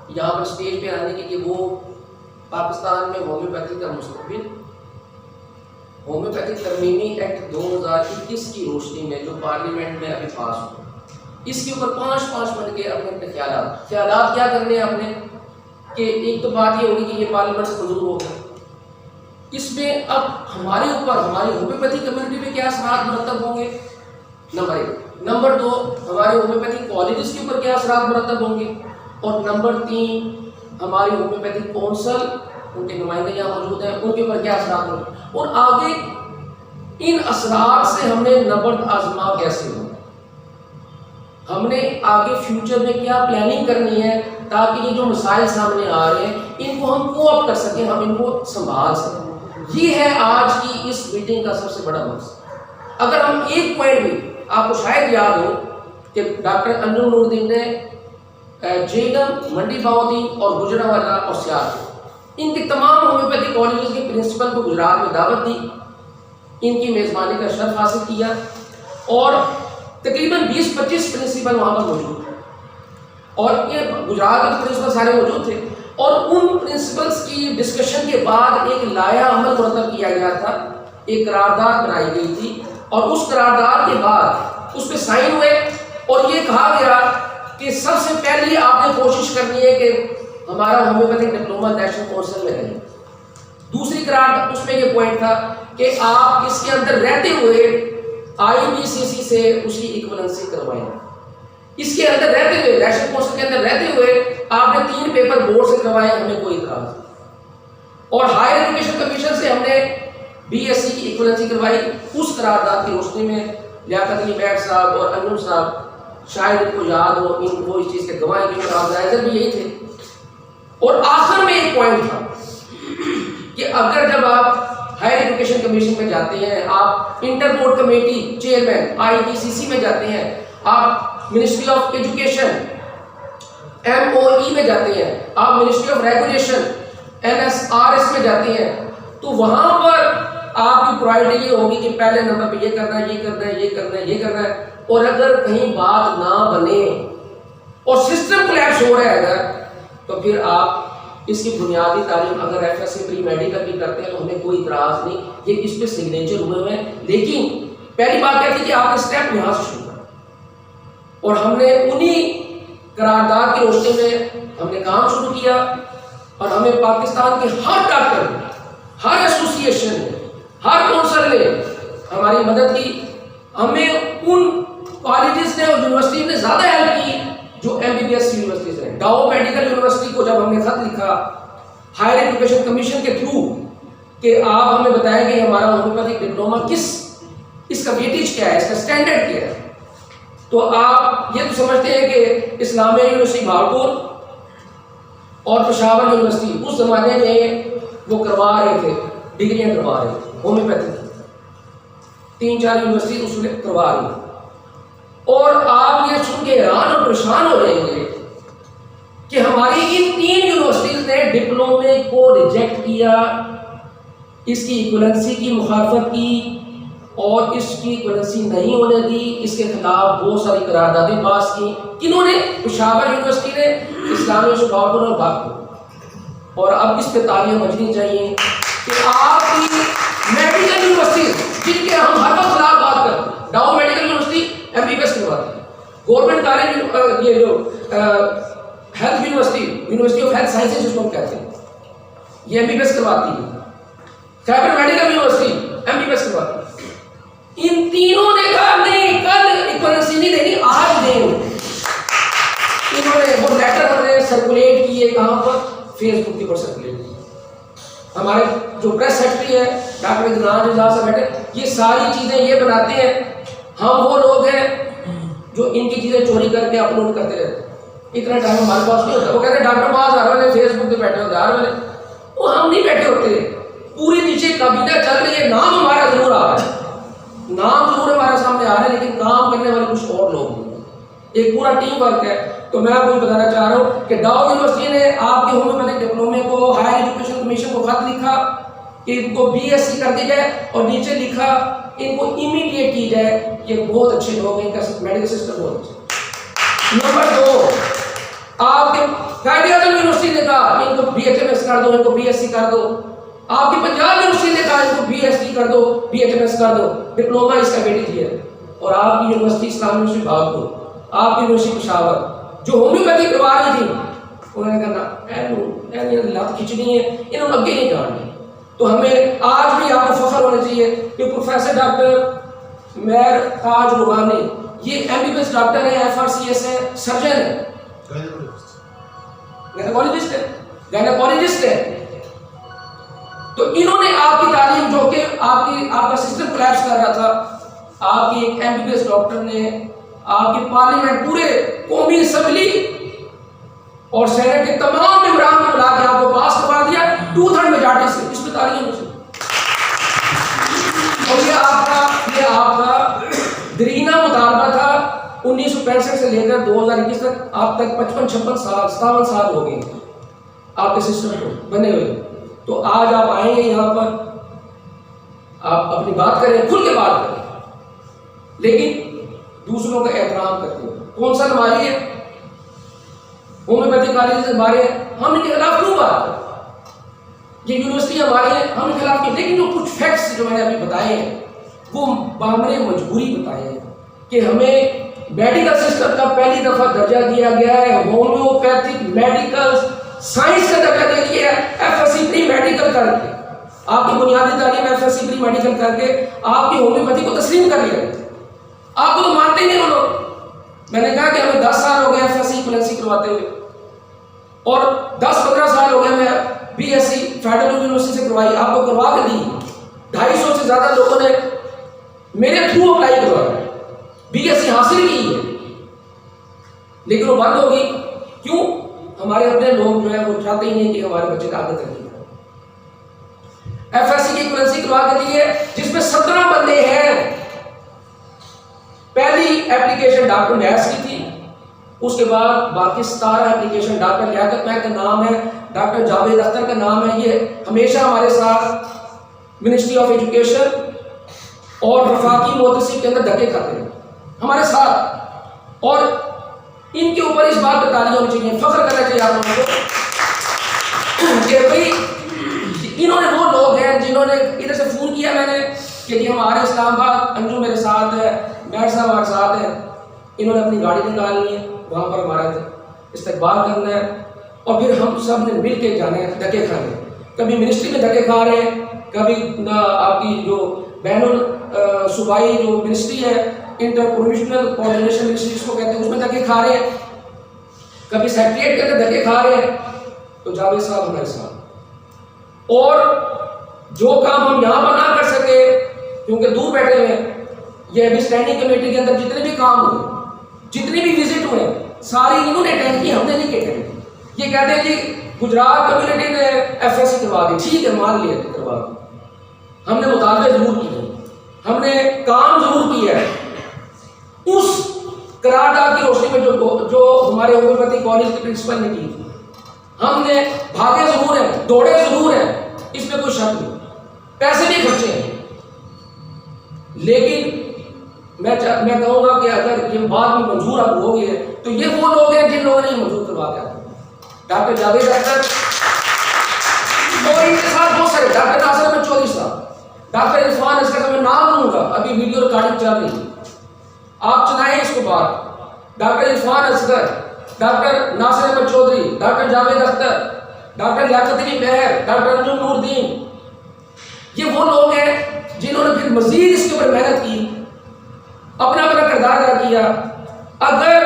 یہاں پر اسٹیج پہ آنے کی کہ وہ پاکستان میں ہومیوپیتھی کا مستقبل، ہومیوپیتھی ترمیمی ایکٹ 2021 کی روشنی میں جو پارلیمنٹ میں ابھی پاس ہوا، اس کے اوپر 5 منٹ کے اپنے خیالات کیا کرنے ہیں آپ نے، کہ ایک تو بات یہ ہوگی کہ یہ پارلیمنٹ سے منظور ہو گیا، اس میں اب ہمارے اوپر، ہماری ہومیوپیتھی کمیونٹی پہ کیا اثرات مرتب ہوں گے، نمبر 1، نمبر 2 ہمارے ہومیوپیتھی کالجز کے اوپر کیا اثرات مرتب ہوں گے، اور نمبر 3 ہماری ہومیوپیتھی کونسل، ان کے نمائندے یہاں موجود ہیں، ان کے اوپر کیا اثرات ہوں گے، اور آگے ان اثرات سے ہم نے نبرد آزما کیسے ہو، ہم نے آگے فیوچر میں کیا پلاننگ کرنی ہے تاکہ یہ جو مسائل سامنے آ رہے ہیں ان کو ہم کوپ کر سکیں، ہم ان کو سنبھال سکیں۔ یہ ہے آج کی اس میٹنگ کا سب سے بڑا مقصد۔ اگر ہم ایک پوائنٹ بھی، آپ کو شاید یاد ہو کہ ڈاکٹر انجم نور الدین نے جیگم، منڈی باؤدین اور گجرانوالہ اور سیال، ان کے تمام ہومیوپیتھی کالجز کے پرنسپل کو گجرات میں دعوت دی، ان کی میزبانی کا شرف حاصل کیا، اور تقریباً 20-25 پرنسپل وہاں پر موجود تھے، اور یہ گجرات کے پرنسپل سارے موجود تھے، اور ان پرنسپلز کی ڈسکشن کے بعد ایک لائحہ عمل مرتب کیا گیا تھا، ایک قرارداد بنائی گئی تھی، اور اس قرارداد کے بعد اس پہ سائن ہوئے، اور یہ کہا گیا کہ سب سے پہلے آپ نے کوشش کرنی ہے کہ ہمارا ہومیوپیتھک ڈپلومہ نیشنل کونسل میں رہے۔ دوسری قرارداد اس میں یہ پوائنٹ تھا کہ آپ اس کے اندر رہتے ہوئے IBCC سے اس کی ایکولنسی کروائیں، اس کے اندر رہتے ہوئے، نیشنل کونسل کے اندر رہتے ہوئے آپ نے 3 پیپر بورڈ سے کروائے، ہمیں کوئی اعتراض نہیں، اور ہائر ایجوکیشن کمیشن سے ہم نے BSc کی ایکولنسی کروائی۔ اس قرارداد کی روشنی میں لیاقت علی بیگ صاحب اور انجم صاحب، شاید ان کو یاد ہو، ان کو اس چیز کے گواہ کے آرگنائزر بھی یہی تھے۔ اور آخر میں ایک پوائنٹ تھا کہ اگر جب آپ ہائر ایجوکیشن کمیشن میں جاتے ہیں، آپ inter board committee chairman IBCC میں جاتے ہیں، آپ منسٹری آف ایجوکیشن MOE میں جاتے ہیں، آپ منسٹری آف ریگولیشن NSRS میں جاتے ہیں، تو وہاں پر آپ کی پرائرٹی یہ ہوگی کہ پہلے نمبر پہ یہ کرنا ہے، یہ کرنا ہے، یہ کرنا ہے، یہ کرنا ہے، اور اگر کہیں بات نہ بنے اور سسٹم کولیپس ہو رہا ہے اگر، تو پھر آپ اس کی بنیادی تعلیم اگر FSc پری میڈیکل بھی کرتے ہیں تو ہمیں کوئی اعتراض نہیں، یہ اس پہ سگنیچر ہوئے ہیں، لیکن پہلی بات کیا تھی کہ آپ نے اسٹیپ یہاں سے شروع کرنا، اور ہم نے انہی قرارداد کی روشنی میں ہم نے کام شروع کیا، اور ہمیں پاکستان کے ہر ڈاکٹر نے، ہر ایسوسیشن نے، ہر کونسل نے ہماری مدد کی، ہمیں ان کالجز نے اور یونیورسٹی نے زیادہ ہیلپ کی جو MBBS یونیورسٹیز ہیں۔ ڈاؤ میڈیکل یونیورسٹی کو جب ہم نے خط لکھا ہائر ایجوکیشن کمیشن کے تھرو کہ آپ ہمیں بتائیں کہ ہمارا ہومیوپیتھک ڈپلومہ اس کا ویٹیج کیا ہے، اس کا اسٹینڈرڈ کیا ہے، تو آپ یہ تو سمجھتے ہیں کہ اسلامیہ یونیورسٹی بھاگلپور اور پشاور یونیورسٹی اس زمانے میں وہ کروا رہے تھے، ڈگریاں کروا رہے تھے ہومیوپیتھی، 3-4 یونیورسٹی اس میں کروا رہی ہیں، اور آپ یہ سن کے حیران اور پریشان ہو رہے ہیں کہ ہماری ان 3 یونیورسٹیز نے ڈپلومے کو ریجیکٹ کیا، اس کی ایکولنسی کی مخالفت کی، اور اس کی ایکولنسی نہیں ہونے دی، اس کے خلاف بہت ساری قراردادیں پاس کی۔ کنہوں نے؟ پشاور یونیورسٹی نے، اسلامیہ یونیورسٹی بھاگلپور اور بھاگلپور۔ اور اب اس پہ تالیاں بجنی چاہیے کہ آپ کی میڈیکل یونیورسٹیز جن کے ہم ہر وقت خلاف بات کرتے ہیں، ڈاؤ میڈیکل یونیورسٹی MBBS کرواتی ہے، گورنمنٹ کالج یہ جو health university of health sciences جس کو ہم کہتے ہیں، یہ MBBS کرواتی ہے، خیبر میڈیکل یونیورسٹی MBBS کرواتی ہے، ان تینوں نے کہا نہیں کل ایکویلنسی نہیں دینی آج دیں. انہوں نے وہ لیٹر ہم نے سرکولیٹ کیے کہاں پر فیس بک کے اوپر سرکولیٹ کیے. ہمارے جو پریس سیکرٹری ہے ڈاکٹر ادنان اجلاس سے بیٹھے یہ ساری چیزیں یہ بناتے ہیں. ہم وہ لوگ ہیں جو ان کی چیزیں چوری کر کے اپلوڈ کرتے رہتے ہیں. اتنا ٹائم ہمارے پاس نہیں ہوتا. وہ کہتے ہیں ڈاکٹر معاذ ہر والے فیس بک پہ بیٹھے ہوتے ہر والے. وہ ہم نہیں بیٹھے ہوتے. پوری نیچے کابینہ چل رہی ہے. نام ہمارا ضرور آ رہا ہے, نام ضرور ہمارے سامنے آ رہا ہے, لیکن کام کرنے والے کچھ اور لوگ نہیں ہیں. ایک پورا ٹیم ورک ہے. تو میں آپ کو بتانا چاہ رہا ہوں کہ ڈاؤ یونیورسٹی نے آپ کے ہومیوپیتھک ڈپلومے کو ہائر ایجوکیشن کمیشن کو خط لکھا کہ ان کو بی ایس سی کر دی جائے, اور نیچے لکھا ان کو امیڈیٹ کی جائے. یہ بہت اچھے لوگ ہیں, ان کا میڈیکل سسٹم بہت اچھا. نمبر 2, آپ کے قائد اعظم یونیورسٹی نے کہا ان کو بی ایچ ایم ایس کر دو, ان کو بی ایس سی کر دو. آپ کی پنجاب یونیورسٹی نے کہا ان کو بی ایس سی کر دو, بی ایچ ایم ایس کر دو. ڈپلوما اس کا بیٹی ہے. اور آپ کی یونیورسٹی اسلام یونیورسٹی بھاگپور, آپ کی یونیورسٹی پشاور جو ہومیوپیتھی کروا رہی تھی, انہوں نے کہا لات کھینچنی ہے, انہوں نے اگے نہیں جانا. تو ہمیں آج بھی آپ کو فخر ہونا چاہیے کہ پروفیسر ڈاکٹر میر تاج روحانی یہ M B B S doctor ہے, ایف آر سی ایس ہے, سرجن ہے, گائنیکولوجسٹ ہے. تو انہوں نے آپ کی تعلیم جو کہ آپ کا سسٹم کلیپس کر رہا تھا, آپ کی ایک M B B S doctor نے آپ کی پارلیمنٹ پورے قومی اسمبلی اور سینٹ کے تمام ممبران کو بلا کے آپ کو پاس کروا دیا 2/3 میجارٹی سے. اس میں تعلیم ہو سکتی. اور یہ آپ کا درینہ مطالبہ تھا 1965 سے لے کر 2021 تک. آپ تک 55-56 سال 57 سال ہو گئے آپ کے سسٹم کو بنے ہوئے. تو آج آپ آئیں گے یہاں پر, آپ اپنی بات کریں, کھل کے بات کریں, لیکن دوسروں کا احترام کرتے ہیں. کون سا ہماری ہے ہومیوپیتھی کالج سے ہمارے ہیں, ہم ان کے خلاف کیوں بات کریں؟ یہ یونیورسٹی ہماری ہے, ہم ان کے خلاف نہیں. لیکن جو کچھ فیکٹس جو میں نے ابھی بتائے ہیں وہ بامر مجبوری بتائے ہیں کہ ہمیں میڈیکل سسٹم کا پہلی دفعہ درجہ دیا گیا ہے, ہومیوپیتھک میڈیکل سائنس کا درجہ دیا گیا ہے F S C pre medical کر کے. آپ کی بنیادی تعلیم F S C pre medical کر کے آپ کی ہومیوپیتھی کو تسلیم کر لیا. آپ کو تو مانتے ہی نہیں وہ لوگ. میں نے کہا کہ ہمیں 10 سال ہو گئے ایف ایس سی ایکویلنسی کرواتے ہوئے, اور 10-15 سال ہو گئے میں B S C federal university سے کروائی, آپ کو کروا کے دی. 250 سے زیادہ لوگوں نے میرے تھرو اپلائی کروایا, بی ایس سی حاصل کی ہے, لیکن وہ بند ہو گئی. کیوں؟ ہمارے اپنے لوگ جو ہیں وہ چاہتے ہی نہیں کہ ہمارے بچے کا آگے ترقی کریں. ایف ایس سی کی ایکویلنسی کروا کے دی ہے جس میں 17 بندے ہیں. پہلی اپلیکیشن ڈاکٹر میاس کی تھی, اس کے بعد باقی 17 اپلیکیشن ڈاکٹر لیاقت مہر کا نام ہے, ڈاکٹر جاوید اختر کا نام ہے. یہ ہمیشہ ہمارے ساتھ منسٹری آف ایجوکیشن اور وفاقی محتسب کے اندر دھکے کھاتے ہیں ہمارے ساتھ, اور ان کے اوپر اس بات پہ تالی ہونی چاہیے, فخر کرنا چاہیے آپ لوگوں کو کہ بھائی انہوں نے وہ لوگ ہیں جنہوں نے ادھر سے فون کیا میں نے کہ جی ہمارے اسلام آباد انجو میرے ساتھ ہے, میر صاحب ہمارے ساتھ ہیں. انہوں نے اپنی گاڑی نکالنی ہے, وہاں پر ہمارا استقبال کرنا ہے, اور پھر ہم سب نے مل کے جانے ہیں دھکے کھانے. کبھی منسٹری میں دھکے کھا رہے ہیں, کبھی آپ کی جو بین الصوبائی جو منسٹری ہے انٹر پرووینشنل کوآرڈینیشن منسٹری اس کو کہتے ہیں, اس میں دھکے کھا رہے ہیں, کبھی سیکریٹریٹ کے اندر دھکے کھا رہے ہیں. تو جاوید صاحب ہمارے ساتھ, اور جو کام ہم یہاں پر نہ کر سکے کیونکہ دور بیٹھے ہوئے ہیں, یہ ابھی اسٹینڈنگ کمیٹی کے اندر جتنے بھی کام ہوئے, جتنی بھی وزٹ ہوئے, ساری انہوں نے اٹینڈ کی, ہم نے نہیں اٹینڈ کی. یہ کہتے ہیں جی گجرات کمیونٹی نے ایف ایس سی کروا دی, ٹھیک ہے مان لیا کروا دی, ہم نے مطالبے ضرور کیے, ہم نے کام ضرور کیا ہے. اس قرارداد کی روشنی میں جو ہمارے ہومیوپیتھی کالج کے پرنسپل نے کی, ہم نے بھاگے ضرور ہیں, دوڑے ضرور ہیں, اس میں کوئی شک نہیں, پیسے بھی خرچے ہیں. لیکن میں کہوں گا کہ اگر یہ بات بھی منظور اب ہو گئی ہے تو یہ وہ لوگ ہیں جن لوگوں نے یہ منظور کروا کے ڈاکٹر جاوید اختر اور ان کے ساتھ بہت سارے, ڈاکٹر ناصر احمد چودھری صاحب, ڈاکٹر عرفان اصغر کا میں نام لوں گا, ابھی ویڈیو ریکارڈنگ چل رہی ہے, آپ چلائیں اس کو بات. ڈاکٹر عرفان اصغر, ڈاکٹر ناصر احمد چودھری, ڈاکٹر جاوید اختر, ڈاکٹر لیاقت علی مہر, ڈاکٹر انجم نور الدین, یہ وہ لوگ ہیں جنہوں نے پھر مزید اس کے اوپر محنت کی اپنا اپنا کردار ادا کیا. اگر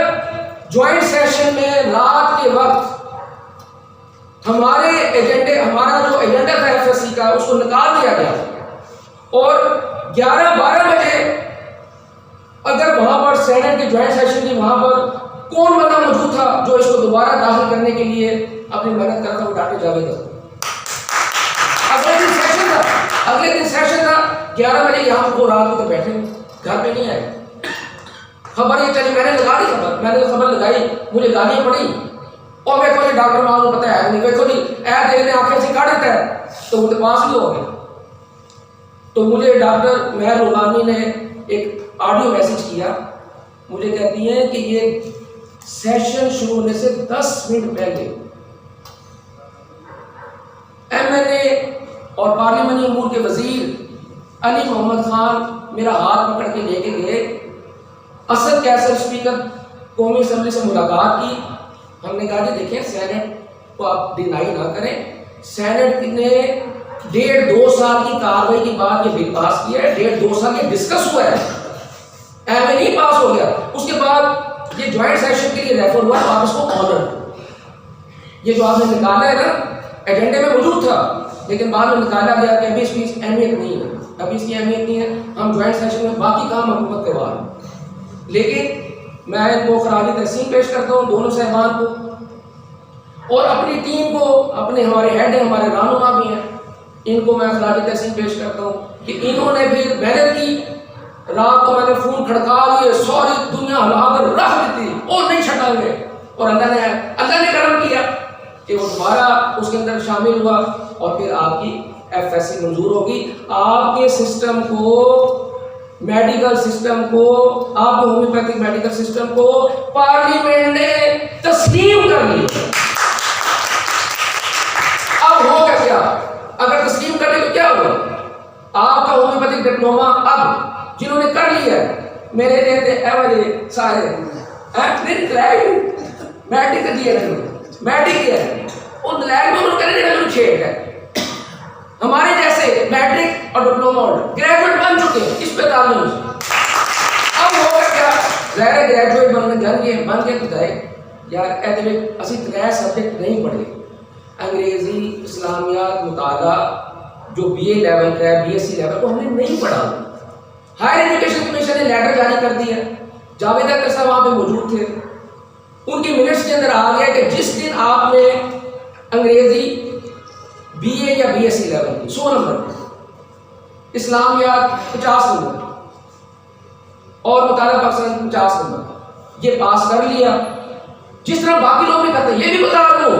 جوائنٹ سیشن میں رات کے وقت ہمارے ایجنڈے، ہمارا جو ایجنڈا تھا ایف ایس سی کا، اس کو نکال دیا گیا اور 11-12 بجے اگر وہاں پر سینٹ کے جوائنٹ سیشن کی وہاں پر کون بندہ موجود تھا جو اس کو دوبارہ داخل کرنے کے لیے اپنی محنت کرتا، وہ ڈاکٹر جاوید تھا. اگلے دن سیشن تھا 11 بجے، یہاں وہ رات کو بیٹھے گھر پہ نہیں آئے. خبر یہ چلی، میں نے لگا دی خبر، میں نے خبر لگائی، مجھے گالیاں پڑی. اور میں کوئی ڈاکٹر ماں کو پتہ ہے نہیں، دیکھو جی دیکھنے آنکھیں سے کاٹ دیتا ہے تو وہ پاس بھی ہو گئے. تو مجھے ڈاکٹر مہر روحانی نے ایک آڈیو میسج کیا، مجھے کہتی ہیں کہ یہ سیشن شروع ہونے سے 10 منٹ پہلے ایم ایل اے اور پارلیمانی امور کے وزیر علی محمد خان میرا ہاتھ پکڑ کے لے کے گئے. اسد کیسر اسپیکر قومی اسمبلی سے ملاقات کی. ہم نے کہا کہ دیکھیں سینٹ کو آپ ڈینائی نہ کریں، سینٹ نے 1.5-2 سال کی کارروائی کے بعد یہ بل پاس کیا ہے، 1.5-2 سال یہ ڈسکس ہوا ہے، ایم اے نہیں پاس ہو گیا. اس کے بعد یہ جوائنٹ سیشن کے لیے ریفر ہوا، آپ اس کو آنر. یہ جو آپ نے نکالا ہے نا، ایجنڈے میں موجود تھا لیکن بعد میں نکالا گیا کہ ابھی اس کی اہمیت نہیں ہے، ابھی اس کی اہمیت نہیں ہے، ہم جوائنٹ سیشن میں باقی کام حکومت کروا رہے ہیں. لیکن میں ان کو خراج تحسین پیش کرتا ہوں دونوں صاحبان کو اور اپنی ٹیم کو، اپنے ہمارے ہیڈ ہیں، ہمارے رہنما بھی ہیں، ان کو میں خراج تحسین پیش کرتا ہوں کہ انہوں نے پھر محنت کی. رات کو میں نے فون کھڑکا لیے، ساری دنیا ہلا کر رکھ دیتی اور نہیں چھٹائیں گے. اور اللہ نے کرم کیا کہ وہ دوبارہ اس کے اندر شامل ہوا اور پھر آپ کی ایف ایس سی منظور ہوگی. آپ کے سسٹم کو، میڈیکل سسٹم کو، آپ کے ہومیوپیتھک میڈیکل سسٹم کو پارلیمنٹ نے تسلیم کر لیا. اب ہوگا کیا؟ اگر تسلیم کر لیا تو کیا ہوگا؟ آپ کا ہومیوپیتھک ڈپلوما اب جنہوں نے کر لیا ہے، میرے لیے ایوری سارے میڈیکل دیا ہے، میڈیکل ہے ان لائن میں انہوں کرنے میں چھیڑ ہے. ہمارے جیسے میٹرک اور ڈپلوما گریجویٹ بن چکے ہیں اس پہ تعلیم سے. اب ہوگا کیا؟ ظاہر گریجویٹ بن کے تو جائے یار ایسے اسی 3 سبجیکٹ نہیں پڑھے، انگریزی، اسلامیات، مطالعہ جو بی اے لیول کا ہے، بی ایس سی لیول کو ہم نے نہیں پڑھا. ہائر ایجوکیشن کمیشن نے لیٹر جاری کر دیا، جاوید اختر صاحب وہاں پہ موجود تھے، ان کی منٹس کے اندر آ گیا کہ جس دن آپ نے انگریزی بی اے یا بی ایس سی لیول کی 100 نمبر، اسلامیات 50 نمبر اور مطالعہ پاکستان 50 نمبر یہ پاس کر لیا، جس طرح باقی لوگ بھی کرتے ہیں. یہ بھی بتا دوں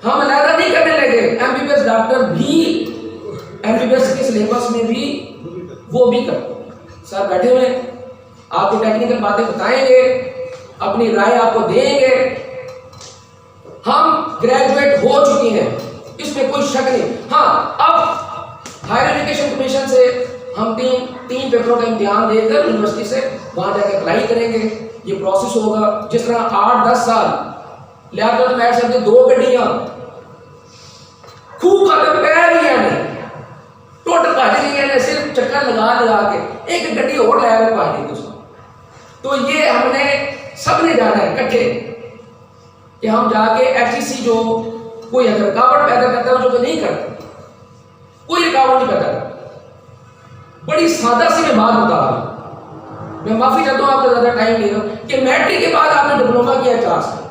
ہم علیحدہ نہیں کرنے لگے، M B B S doctor بھی ایم بی بی ایس کے سلیبس میں بھی وہ بھی کرتے ہیں. سر بیٹھے ہوئے آپ کو ٹیکنیکل باتیں بتائیں گے، اپنی رائے آپ کو دیں گے. ہم گریجویٹ ہو چکے ہیں، اس میں کوئی شک نہیں. ہاں اب ہائر ایجوکیشن کمیشن سے ہم تین پیپروں کا امتحان دے کر یونیورسٹی سے وہاں جا کے اپلائی کریں گے. یہ پروسیس ہوگا جس طرح 8-10 سال لیاقت میٹ صاحب کی 2 گڈیاں خوب کا پیر ہی ہے ٹوٹ پاٹ گئی ہے، صرف چکر لگا کے ایک گڈی اور لے کے پاٹ گئی. تو یہ ہم نے سب نے جانا ہے اکٹھے کہ ہم جا کے ایف سی سی جو کوئی اگر رکاوٹ پیدا کرتا ہے جو کہ نہیں کرتا، کوئی رکاوٹ نہیں پیدا کرتا. بڑی سادہ سی میں بات بتا رہا ہوں، میں معافی چاہتا ہوں آپ کو زیادہ ٹائم لے رہا ہوں کہ میٹرک کے بعد آپ نے ڈپلوما کیا 4 سال.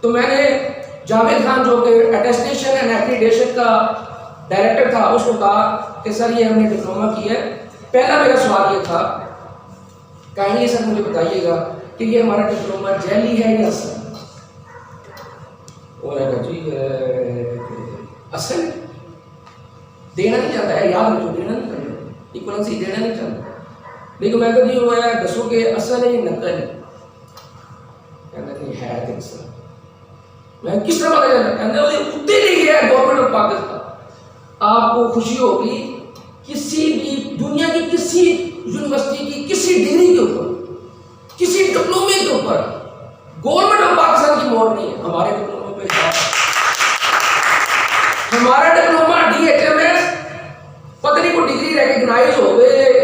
تو میں نے جاوید خان جو کہ اٹیسٹیشن اینڈ ایکریڈیشن کا ڈائریکٹر تھا اس کو کہا کہ سر یہ ہم نے ڈپلوما کیا ہے. پہلا میرا سوال یہ تھا کائنڈلی سر مجھے بتائیے گا کہ یہ ہمارا ڈپلوما جعلی ہے یا اصل؟ وہ کہا جی اصل دینا نہیں چاہتا ہے، یاد رکھو دینا نہیں چاہتا، ایکولنسی دینا نہیں چاہتا. لیکن میں کہتی ہوں ہے دسو کہ اصل ہے یہ نقل ہے، کہنا نہیں ہے کہ اصل. میں کس طرح پتا چلا؟ کہنا وہ اتنے نہیں ہے گورنمنٹ آف پاکستان. آپ کو خوشی ہوگی کسی بھی دنیا کی کسی یونیورسٹی کی کسی ڈگری کے اوپر، کسی ڈپلومے کے اوپر گورنمنٹ آف پاکستان کی مور نہیں ہے. ہمارے ڈپلومے پہ ہمارا diploma D H M S پتہ نہیں کو ڈگری ریکگنائز ہو گئے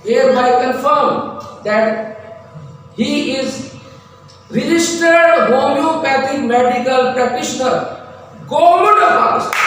hereby confirm that he is registered homeopathic medical practitioner government of Pakistan।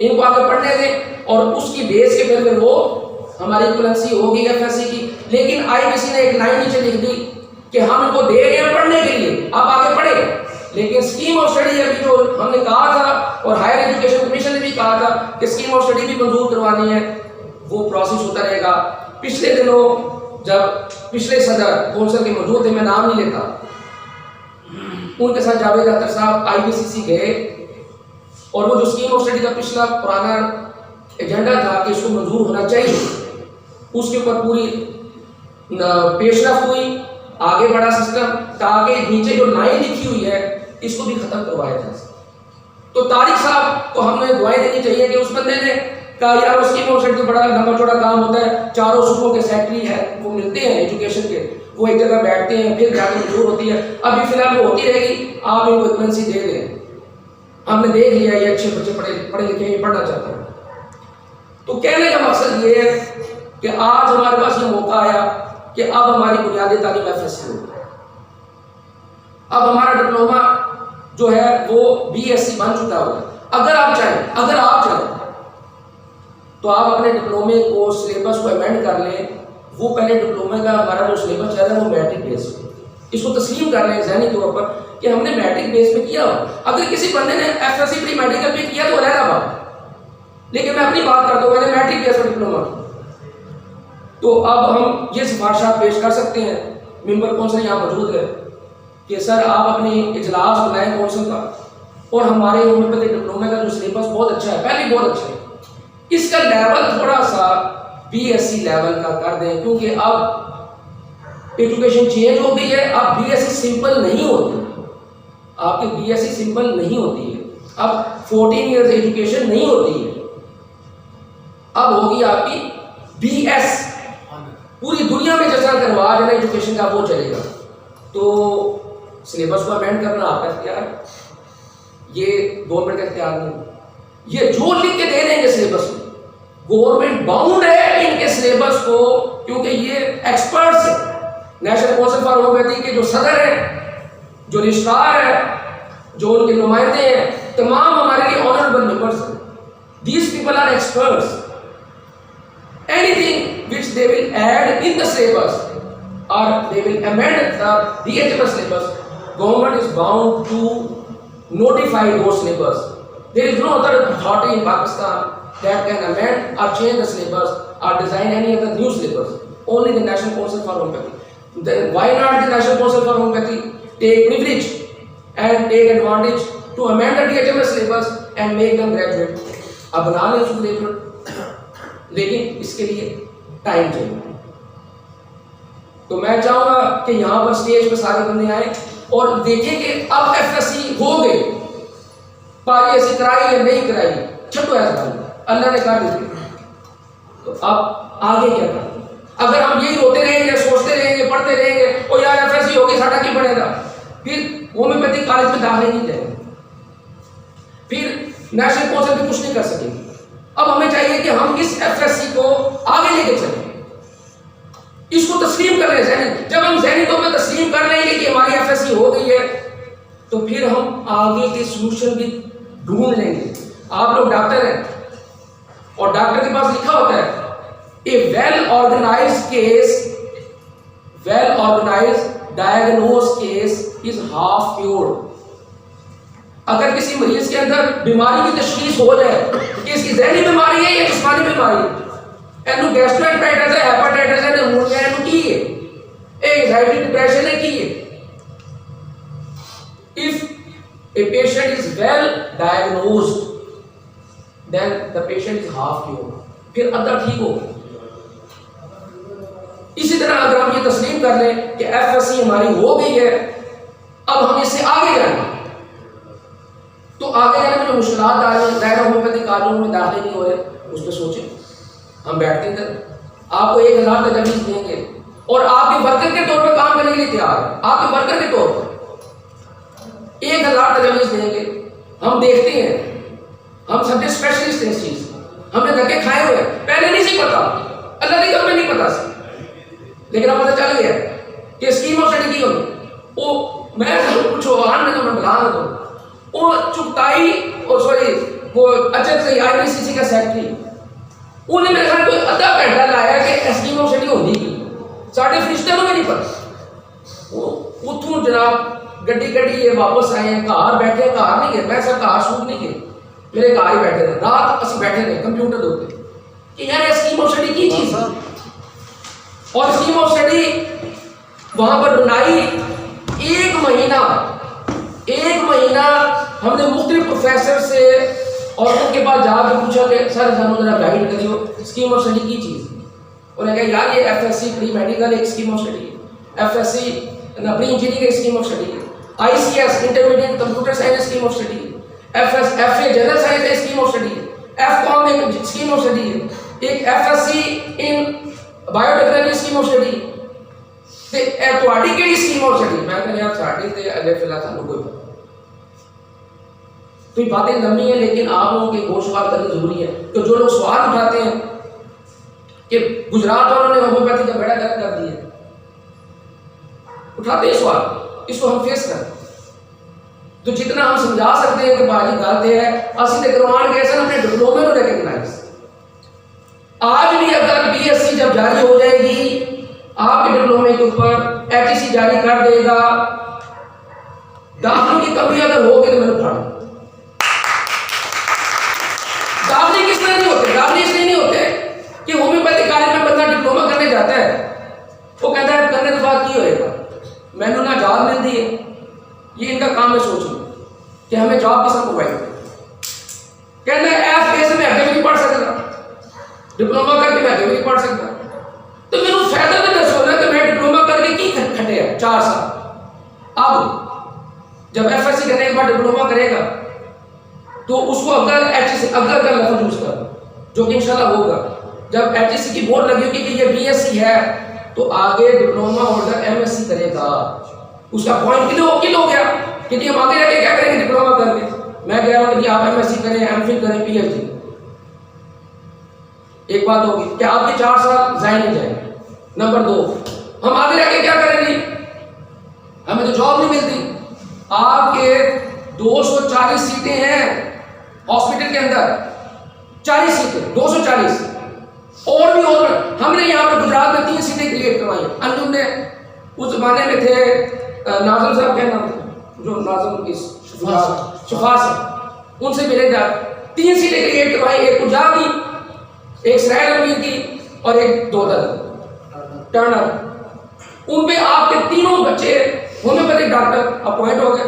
ان کو آگے پڑھنے دیں اور اس کی بیس کے پھر وہ ہماری ایکویلنسی ہوگی FSC کی. لیکن IBC نے ایک لائن نیچے لکھ دی کہ ہم ان کو دے رہے ہیں پڑھنے کے لیے، آپ آگے پڑھیں، لیکن اسکیم آف اسٹڈی ابھی جو ہم نے کہا تھا اور ہائر ایجوکیشن کمیشن نے بھی کہا تھا کہ اسکیم آف اسٹڈی بھی منظور کروانی ہے، وہ پروسیس ہوتا رہے گا. پچھلے دنوں جب پچھلے صدر کونسل کے موجود تھے، میں نام نہیں لیتا، ان کے ساتھ جاوید اختر صاحب IBCC گئے اور وہ جو اسکیم آف اسٹڈی کا پچھلا پرانا ایجنڈا تھا کہ اس کو منظور ہونا چاہیے، اس کے اوپر پوری پیش رفت ہوئی، آگے بڑھا سسٹم تاکہ نیچے جو لائن لکھی ہوئی ہے اس کو بھی ختم کروایا جا سکے. تو طارق صاحب کو ہم نے دعائیں دینی چاہیے کہ اس بندے نے کہا یار اس کی تو بڑا لمبا چوڑا کام ہوتا ہے، چاروں صوبوں کے سیکٹری ہے وہ ملتے ہیں ایجوکیشن کے، وہ ایک جگہ بیٹھتے ہیں، پھر جا کے منظور ہوتی ہے. ابھی فی الحال وہ ہوتی رہے گی، آپ ان کو ایکویلنسی دے دیں. ہم نے دیکھ لیا یہ اچھے بچے پڑھے لکھے ہیں، پڑھنا چاہتے ہیں. تو کہنے کا مقصد یہ ہے کہ آج ہمارے پاس یہ موقع آیا کہ اب ہماری بنیادی تعلیم FSC ہوگی. اب ہمارا ڈپلوما جو ہے وہ BSc بن چکا ہوگا. اگر آپ چاہیں تو آپ اپنے ڈپلومے کو سلیبس کو امینڈ کر لیں. وہ پہلے ڈپلومے کا ہمارا جو سلیبس چل رہا ہے وہ میٹرک بیس پہ، اس کو تسلیم کر لیں ذہنی طور پر کہ ہم نے میٹرک بیس پہ کیا ہو. اگر کسی بندے نے FSC پری میڈیکل پہ کیا تو علیحدہ بات، لیکن میں اپنی بات کرتا ہوں، میں نے میٹرک بیس پہ ڈپلوما کیا. تو اب ہم یہ سفارشات پیش کر سکتے ہیں، ممبر کونسل یہاں موجود ہے، کہ سر آپ اپنی اجلاس بلائیں کونسل کا، اور ہمارے ہومیوپیتھی ڈپلومے کا جو سلیبس بہت اچھا ہے، پہلے بہت اچھا ہے، اس کا لیول تھوڑا سا BSc لیول کا کر دیں، کیونکہ اب ایجوکیشن چینج ہو گئی ہے. اب BSc سمپل نہیں ہوتی، آپ کی BSc سمپل نہیں ہوتی ہے، اب 14 ایئرز ایجوکیشن نہیں ہوتی ہے، اب ہوگی آپ کی BS. پوری دنیا میں جیسا رواج ہے نا ایجوکیشن کا وہ چلے گا. تو سلیبس کو امینڈ کرنا آپ کا اختیار ہے، یہ گورنمنٹ کا اختیار نہیں. یہ جو لکھ کے دے دیں گے سلیبس میں، گورنمنٹ باؤنڈ ہے ان کے سلیبس کو، کیونکہ یہ ایکسپرٹس ہیں. نیشنل کونسل فار ہومیوپیتھی کے جو صدر ہیں، جو رجسٹرار ہیں، جو ان کے نمائندے ہیں، تمام ہمارے لیے آنریبل ممبرس ہیں. These people are experts. Anything which they will add in the syllabus or they will amend the DHMS syllabus, government is bound to notify those syllabus. There is no other authority in Pakistan that can amend or change the syllabus or design any other new syllabus. Only the National Council for Homeopathy. Then why not the National Council for Homeopathy take privilege and take advantage to amend the DHMS syllabus and make them graduate? اب بنا لیں اس کو graduate. لیکن اس کے لیے time چاہیے. تو میں چاہوں گا کہ یہاں پر سٹیج پہ سارے بندے آئیں اور دیکھیں کہ اب FSC ہو گئی، پاری ایسی کرائی یا نہیں کرائی، چھٹو ایسا اللہ نے کر دی. تو اب آگے کیا کریں؟ اگر ہم یہی روتے رہیں گے، سوچتے رہیں گے، پڑھتے رہیں گے، اور یار FSC ہوگی ساڈا کی بنے گا، پھر ہومیوپیتھی کالج میں داخلے نہیں دیں گے، پھر نیشنل کونسل بھی کچھ نہیں کر سکیں گے. اب ہمیں چاہیے کہ ہم اس FSC کو آگے لے کے چلیں، اس کو تسلیم کر لیں ذہنی. جب ہم ذہنی طور پہ تسلیم کر لیں گے کہ ہماری FSC ہو گئی ہے، تو پھر ہم آگے کے سولوشن بھی ڈھونڈ لیں گے. آپ لوگ ڈاکٹر ہیں اور ڈاکٹر کے پاس لکھا ہوتا ہے a well organised case, well organised diagnose case is half cured. اگر کسی مریض کے اندر بیماری کی تشخیص ہو جائے کہ اس کی ذہنی بیماری ہے یا جسمانی بیماری ہے، اینو گیسٹرائٹس ہے، ہیپاٹائٹس ہے، نمونیا ہے، اینو کی ہے، اینگزائٹی ڈپریشن ہے کی ہے. If a patient is well diagnosed, then the patient is half cured. پھر ادھا ٹھیک ہو. اسی طرح اگر ہم یہ تسلیم کر لیں کہ FSC ہماری ہو گئی ہے، اب ہم اس سے آگے جائیں گے، تو آگے جانے میں جو مشکلات آ رہی ہیں، دائرہ ہومیوپیتھی کالجوں میں داخلے نہیں ہو رہے، اس پہ سوچیں. ہم بیٹھتے ہیں، آپ کو 1000 تجاویز دیں گے اور آپ کے ورکر کے طور پہ کام کرنے کے لیے تیار ہیں. آپ کے ورکر کے طور پر 1000 تجاویز دیں گے. ہم دیکھتے ہیں، ہم سب اسپیشلسٹ ہیں اس چیز، ہم نے دھکے کھائے ہوئے ہیں. پہلے نہیں سی پتا، اللہ کی قسم نہیں پتا سی، لیکن اب پتہ چل گیا کہ اسکیم آف اسٹڈی کی ہوگی. وہ میں کچھ آن میں تو میں بلا نہ دوں، وہ چکتائی اور سوری وہ اچھا سے IPCC کا سیکٹری انہیں میرے خیال کوئی ادھا گھنٹہ لایا کہ اسکیم آف اسٹڈی ہوتی کی ساڑھے فرشتے میں نہیں پڑھا اتوں جناب گڈی یہ واپس آئے ہیں گھر بیٹھے گھر نہیں گئے میں سر گھر شوٹ نہیں گئے میرے گھر ہی بیٹھے تھے رات اسی بیٹھے رہے کمپیوٹر دے کہ یار اسکیم آف اسٹڈی کی چیز اور اسکیم آف اسٹڈی وہاں پر بنائی ایک مہینہ ہم نے مختلف پروفیسر سے اور ان کے پاس جا کے پوچھا کہ سر ہمیں ذرا guide crew scheme of study کی چیز انہوں نے کہا یار یہ FSC پری میڈیکل ایک اسکیم آف اسٹڈی ہے FSC پری انجینئرنگ ایک اسکیم آف اسٹڈی ہے ICS intermediate computer science scheme of study ہے FA جنرل سائنس ایک اسکیم آف اسٹڈی ہے FCOM ایک اسکیم آف اسٹڈی ہے ایک FSC in bio technology scheme of study تے تواڈی کیڑی اسکیم آف اسٹڈی میں کہا یار ساڈی تے اجے فی الحال سانوں کوئی تو یہ باتیں لمبی ہیں لیکن آپ لوگوں کے گوشوار کرنا ضروری ہے کہ جو لوگ سوال اٹھاتے ہیں کہ گجرات والوں نے ہومیوپیتھی کا بیڑا گرک کر دیا اٹھاتے ہیں سوال اس کو ہم فیس کریں تو جتنا ہم سمجھا سکتے ہیں کہ باجی غلط ہے اسی تے کروانے گئے سن اپنے ڈپلومے کو ریکگنائز آج بھی اگر BSc جب جاری ہو جائے گی آپ کے ڈپلومے کے اوپر HEC جاری کر دے گا داخلوں کی کمی اگر ہوگی تو میں نے پڑھا داخلے کس طرح نہیں ہوتے داخلے اس لیے نہیں ہوتے کہ ہومیوپیتھی کالج میں بندہ ڈپلومہ کرنے جاتا ہے وہ کہتا ہے کرنے کے بعد کی ہوئے گا مینو نہ جاب ملتی ہے یہ ان کا کام ہے سوچنا کہ ہمیں جاب کس طرح پرووائڈ کرے کہنا ہے FA سے میں آگے بھی نہیں پڑھ سکتا ڈپلومہ کر کے میں آگے بھی نہیں پڑھ سکتا تو میرے فائدہ تو دسو نا کہ میں ڈپلومہ کر کے کی کھٹے ہیں 4 سال اب جب FSC کرنے کے بعد ڈپلومہ کرے گا تو اس کو اگر اگر کا لفظ یوز کر جو کہ انشاءاللہ ہوگا جب HEC کی بورڈ لگی ہوگی کہ یہ BSc ہے تو آگے ڈپلومہ ہولڈر MSc کرے گا اس کا پوائنٹ کل ہو گیا کہ ہم آگے رہ کے کیا کریں گے ڈپلومہ کر کے میں کہہ رہا ہوں کہ آپ MSc کریں MPhil کریں PhD ایک بات ہوگی کہ آپ کے 4 سال ضائع نہیں جائیں نمبر 2 ہم آگے رہ کے کیا کریں گے ہمیں تو جاب نہیں ملتی آپ کے 240 سیٹیں ہیں ہاسپٹل کے اندر 40 سیٹیں 240 اور بھی اور ہم نے یہاں پر گجرات میں 3 سیٹیں کریٹ کروائی ہیں انجم نے اس زمانے میں تھے ناظم صاحب کیا نام تھے جو ناظم کی شفا صاحب ان سے ملے جا 3 سیٹیں کریٹ کروائی ایک اجا کی ایک سرائل امیر کی اور ایک دودر ٹرنر ان پہ آپ کے تینوں بچے ہومیوپیتھک ڈاکٹر اپوائنٹ ہو گئے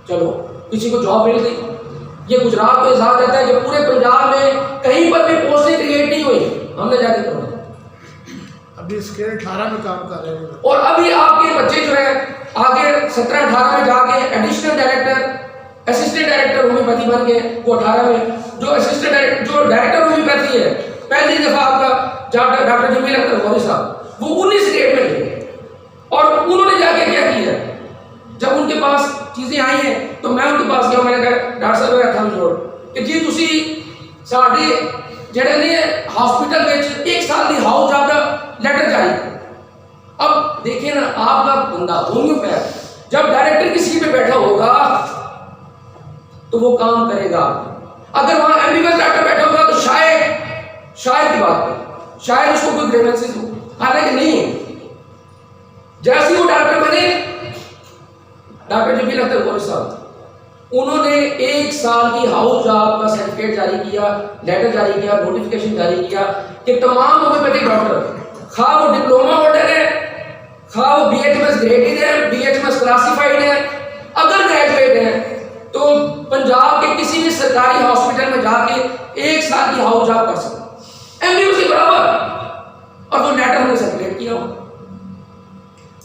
چلو کسی کو جاب مل گئی یہ گجرات کو اظہار کرتا ہے کہ پورے پنجاب میں کہیں پر بھی پوسٹیں کریٹ نہیں ہوئی ہم نے جا کے کروائی ابھی اسکیل 18 میں کام کر رہے ہیں اور ابھی آپ کے بچے جو ہے آگے 17-18 میں جا کے additional director assistant director homeopathy بن گئے وہ 18 میں جو اسسٹنٹ ڈائریکٹر جو ڈائریکٹر ہومیوپیتھی ہے پہلی دفعہ آپ کا ڈاکٹر جمیل اختر غوری صاحب وہ 19 اسٹیٹ میں گئے اور انہوں نے جا کے کیا کیا جب ان کے پاس چیزیں آئی ہیں تو میں ان کے پاس گیا میں نے کہا ڈاکٹر صاحب میرا تھم جوڑ کہ جی تسی ساڈے جڑے نے ہاسپٹل وچ 1 سال the house job the letter جاری اب دیکھیں نا آپ کا بندہ ہومیوپیتھ جب ڈائریکٹر کی سیٹ پہ بیٹھا ہوگا تو وہ کام کرے گا اگر وہاں MBBS ڈاکٹر بیٹھا ہوگا تو شاید کی بات ہے شاید اس کو کوئی گریونسز ہو حالانکہ نہیں ہے جیسے وہ ڈاکٹر بنے ڈاکٹر جمیل اختر غوری صاحب انہوں نے 1 سال کی ہاؤس جاب کا سرٹیفکیٹ جاری کیا لیٹر جاری کیا نوٹیفیکیشن جاری کیا کہ تمام ہومیوپیتھک ڈاکٹر خواہ وہ ڈپلومہ ہولڈر ہے خواہ وہ BHMS گریڈڈ ہے BHMS کلاسیفائڈ ہے اگر گریجویٹ ہیں تو پنجاب کے کسی بھی سرکاری ہاسپٹل میں جا کے 1 سال کی ہاؤس جاب کر سکتے MBBS کے برابر اور وہ لیٹر ہم نے سرکولیٹ کیا ہو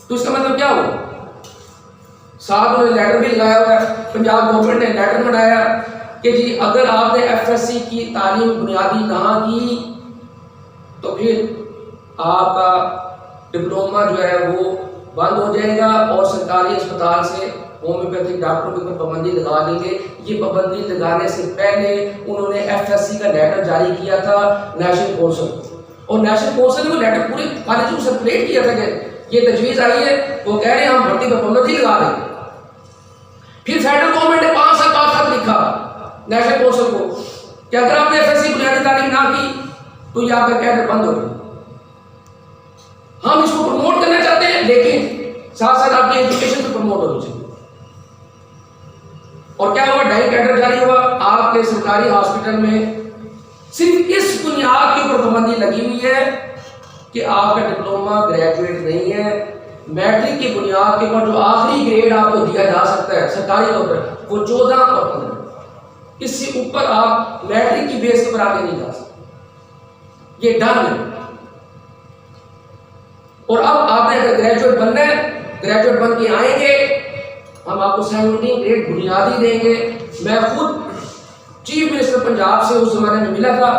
تو اس کا مطلب کیا ہو صاحب انہوں نے لیٹر بھی لگایا ہوا ہے پنجاب گورنمنٹ نے لیٹر بنایا کہ جی اگر آپ نے FSC کی تعلیم بنیادی نہ کی تو پھر آپ کا ڈپلومہ جو ہے وہ بند ہو جائے گا اور سرکاری اسپتال سے ہومیوپیتھک ڈاکٹروں کے اوپر پابندی لگا دیں گے یہ پابندی لگانے سے پہلے انہوں نے FSC کا لیٹر جاری کیا تھا نیشنل کونسل اور نیشنل کونسل نے وہ لیٹر پورے کالج کو سرکولیٹ کیا تھا کہ یہ تجویز آئی ہے وہ کہہ رہے ہیں ہم بھرتی پر پابندی لگا دیں پھر فیڈرل گورنمنٹ نے 5 سال بعد خط لکھا نیشنل کونسل کو کہ اگر آپ نے FSC بنیادی تعلیم نہ کی تو یہ آپ کا کیڈر بند ہو گیا. ہم اس کو پروموٹ کرنا چاہتے ہیں لیکن ساتھ ساتھ آپ کی ایجوکیشن بھی پروموٹ ہونی چاہیے. اور کیا ہوا؟ 2.5 کیڈر جاری ہوا. آپ کے سرکاری ہاسپٹل میں صرف اس بنیاد کے اوپر پابندی لگی ہوئی ہے کہ آپ کا ڈپلوما گریجویٹ نہیں ہے. میٹرک کی بنیاد کے اوپر جو آخری گریڈ آپ کو دیا جا سکتا ہے سرکاری طور پر وہ 14 اور 15. اس سے اوپر آپ میٹرک کی بیس پر آگے نہیں جا سکتے. یہ ڈن ہے. اور اب آپ نے اگر گریجویٹ بننا ہے, گریجویٹ بن کے آئیں گے, ہم آپ کو 17 گریڈ بنیادی دیں گے. میں خود چیف منسٹر پنجاب سے اس زمانے میں ملا تھا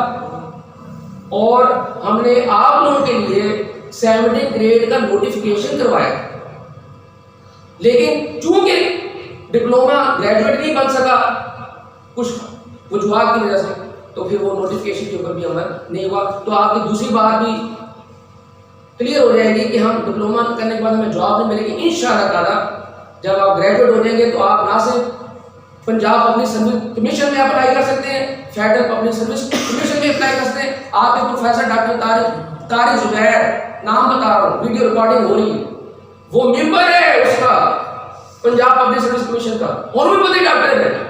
اور ہم نے آپ لوگوں کے لیے 17 گریڈ کا نوٹیفیکیشن کروایا, لیکن چونکہ ڈپلوما گریجویٹ نہیں بن سکا کچھ وجوہات کی وجہ سے, تو پھر وہ نوٹیفیکیشن کے اوپر بھی عمل نہیں ہوا. تو آپ کی دوسری بات بھی کلیئر ہو جائے گی کہ ہم ڈپلوما کرنے کے بعد ہمیں جاب نہیں ملے گی. انشاءاللہ تعالیٰ جب آپ گریجویٹ ہو جائیں گے تو آپ نہ صرف پنجاب پبلک سروس کمیشن میں اپلائی کر سکتے ہیں, فیڈرل پبلک سروس کمیشن میں اپلائی کر سکتے ہیں. آپ کے پروفیسر ڈاکٹر طارق زبیر, نام بتا رہا ہوں, ویڈیو ریکارڈنگ ہو رہی ہے, وہ ممبر ہے اس کا پنجاب پبلک سروس کمیشن کا, ہومیوپیتھی ڈاکٹر ہے,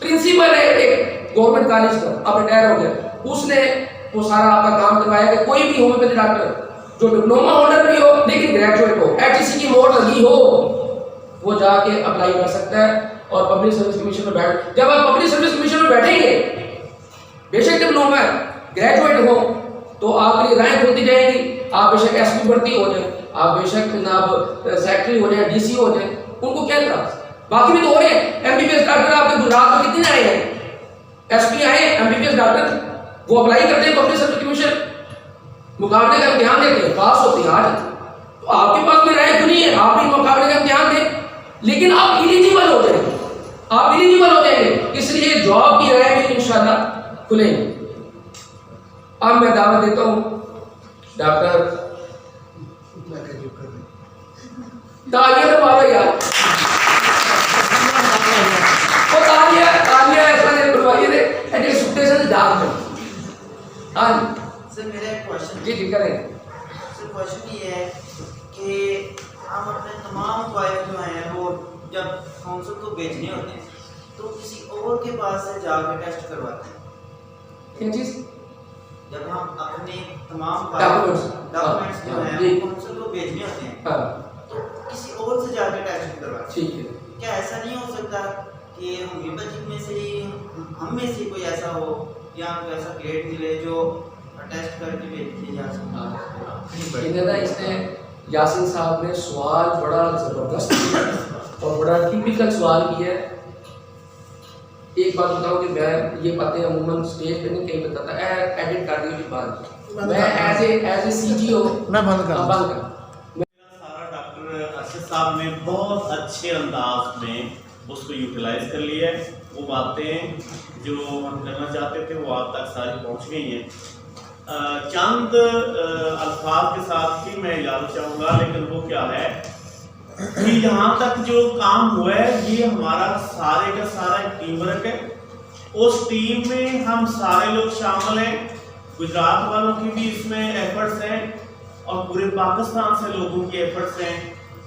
پرنسپل ہے ایک گورنمنٹ کالج کا, اب ریٹائر ہو گیا. اس نے وہ سارا آپ کا کام کروایا کہ کوئی بھی ہومیوپیتھی ڈاکٹر جو ڈپلوما ہولڈر بھی ہو لیکن گریجویٹ ہو, HEC کی موڈ لگی ہو, وہ جا کے اپلائی کر سکتا ہے اور پبلک سروس کمیشن میں بیٹھ. جب آپ پبلک سروس کمیشن میں بیٹھیں گے, بے شک ڈپلوما گریجویٹ ہو تو آپ کے لیے رائیں کھلتی جائیں گی. آپ بے شک SP بھرتی ہو جائیں, آپ بے شک جناب سیکٹری ہو جائیں, DC ہو جائیں, ان کو کیا اعتراض؟ باقی بھی تو ہو رہے ہیں. MBBS ڈاکٹر آپ کے گجرات میں کتنے آئے ہیں, SP آئے ہیں MBBS ڈاکٹر, وہ اپلائی کرتے ہیں پبلک سروس کمیشن, مقابلے کا امتحان دیتے ہیں, پاس ہوتے ہیں. آج تو آپ کے پاس میں رائے کھلی ہے, آپ بھی مقابلے کا امتحان دیں, لیکن آپ ایلیجیبل ہو جائیں گے, آپ ایلیجیبل ہو جائیں گے. اس لیے جاب کی رائے بھی انشاءاللہ کھلیں گے. اب میں دعوت دیتا ہوں ڈاکٹر تالیہ تو مارو یار, وہ تالیہ ایسا نہیں بلوائیے تھے ایٹے سکتے سے ڈاک کر. ہاں سر میرا ایک کوشچن جی کریں. سر کوشچن یہ ہے کہ ہم اپنے تمام فائل جو ہیں وہ جب کونسل کو بھیجنے ہوتے ہیں تو کسی اور کے پاس سے جا کے ٹیسٹ کرواتے ہیں. کیا چیز؟ جب ہم اپنے تمام ڈاکومنٹس جو ہیں کونسل کو بھیجنے ہوتے ہیں تو کسی اور سے جا کے ٹیسٹ کرواتے ہیں. ٹھیک ہے. کیا ایسا نہیں ہو سکتا کہ ہومیوپیتھک میں سے ہی ہم میں سے کوئی ایسا ہو یا کوئی ایسا گریڈ ملے جو ٹیسٹ کر کے بھیج دیا جا سکتا؟ اس نے یاسین صاحب نے سوال بڑا زبردست کیا اور بڑا ٹیپیکل سوال کیا ہے. ایک بات بتاؤں کہ میں یہ باتیں عموماً اسٹیج پہ نہیں کہیں بتاتا, ایڈٹ کر دی بات, میں ایز اے CGO میں بند کر سارا ڈاکٹر ارشد صاحب نے بہت اچھے انداز میں اس کو یوٹیلائز کر لیا ہے. وہ باتیں جو ہم کرنا چاہتے تھے وہ آپ تک ساری پہنچ گئی ہیں. چند الفاظ کے ساتھ ہی میں اجازت چاہوں گا, لیکن وہ کیا ہے کہ یہاں تک جو کام ہوا ہے یہ ہمارا سارے کا سارا ایک ٹیم ورک ہے. اس ٹیم میں ہم سارے لوگ شامل ہیں, گجرات والوں کی بھی اس میں ایفرٹس ہیں اور پورے پاکستان سے لوگوں کی ایفرٹس ہیں.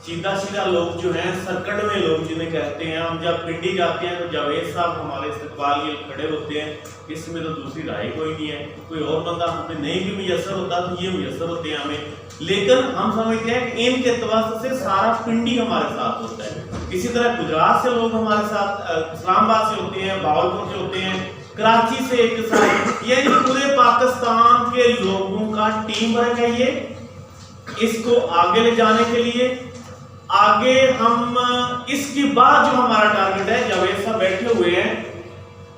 سیدھا لوگ جو ہیں سرکٹ میں لوگ جنہیں کہتے ہیں, ہم جب پنڈی جاتے ہیں تو جاوید صاحب ہمارے استقبال کے کھڑے ہوتے ہیں, اس میں تو دوسری رائے کوئی نہیں ہے. کوئی اور بندہ ہمیں نہیں بھی میسر ہوتا تو یہ میسر ہوتے ہیں ہمیں, لیکن ہم سمجھتے ہیں کہ ان کے توسط سے سارا پنڈی ہمارے ساتھ ہوتا ہے. اسی طرح گجرات سے لوگ ہمارے ساتھ, اسلام آباد سے ہوتے ہیں, باولپور سے ہوتے ہیں, کراچی سے ایک ساتھ, یعنی پورے پاکستان کے لوگوں کا ٹیم ورک ہے یہ. اس کو آگے لے جانے کے لیے آگے ہم اس کے بعد جو ہمارا ٹارگٹ ہے, جاوید صاحب بیٹھے ہوئے ہیں,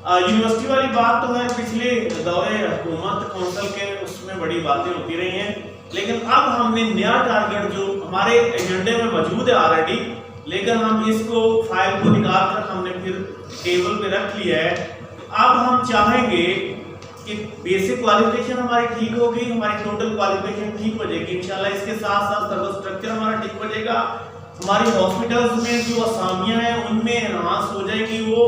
یونیورسٹی والی بات تو ہے پچھلے دورے حکومت کونسل کے اس میں بڑی باتیں ہوتی رہی ہیں, لیکن اب ہم نے نیا ٹارگٹ جو ہمارے ایجنڈے میں موجود ہے آلریڈی, لیکن ہم اس کو فائل کو نکال کر ہم نے پھر ٹیبل پہ رکھ لیا ہے. اب ہم چاہیں گے کہ بیسک کوالیفیکیشن ہماری ٹھیک ہوگی, ہماری ٹوٹل کوالیفیکیشن ٹھیک ہو جائے گی انشاءاللہ. اس کے ساتھ ساتھ سروس اسٹرکچر ہمارا ٹھیک ہو جائے گا. ہماری ہاسپٹلس میں جو اسامیاں ہیں ان میں انہانس ہو جائے گی، وہ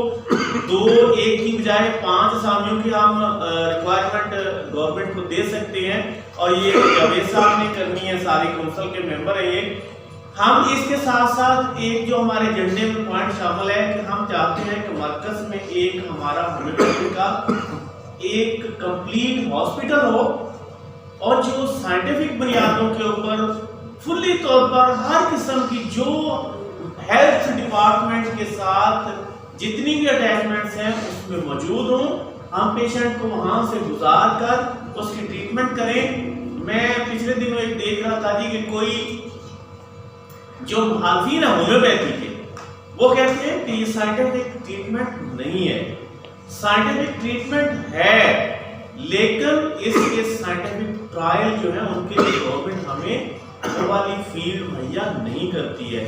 2-1 کی بجائے 5 اسامیوں کی ہم ریکوائرمنٹ گورنمنٹ کو دے سکتے ہیں، اور یہ جاوید صاحب نے کرنی ہے، ساری کونسل کے ممبر ہیں یہ۔ ہم اس کے ساتھ ساتھ ایک جو ہمارے ایجنڈے میں پوائنٹ شامل ہے کہ ہم چاہتے ہیں کہ مرکز میں ایک ہمارا ہومیوپیتھی کا ایک کمپلیٹ ہاسپٹل ہو، اور جو سائنٹیفک بنیادوں کے اوپر فلی طور پر ہر قسم کی جو ہیلتھ ڈپارٹمنٹ کے ساتھ جتنی بھی اٹیچمنٹس ہیں اس میں موجود ہوں، ہم پیشنٹ کو وہاں سے گزار کر اس کی ٹریٹمنٹ کریں۔ میں پچھلے دنوں ایک دیکھ رہا تھا جی کہ کوئی جو مخالفین ہیں ہومیوپیتھی کے، وہ کہتے ہیں کہ یہ سائنٹیفک ٹریٹمنٹ نہیں ہے۔ سائنٹیفک ٹریٹمنٹ ہے، لیکن اس کے سائنٹیفک ٹرائل جو ہیں ان کے لیے گورنمنٹ ہمیں وہ والی فیلڈ مہیا نہیں کرتی ہے۔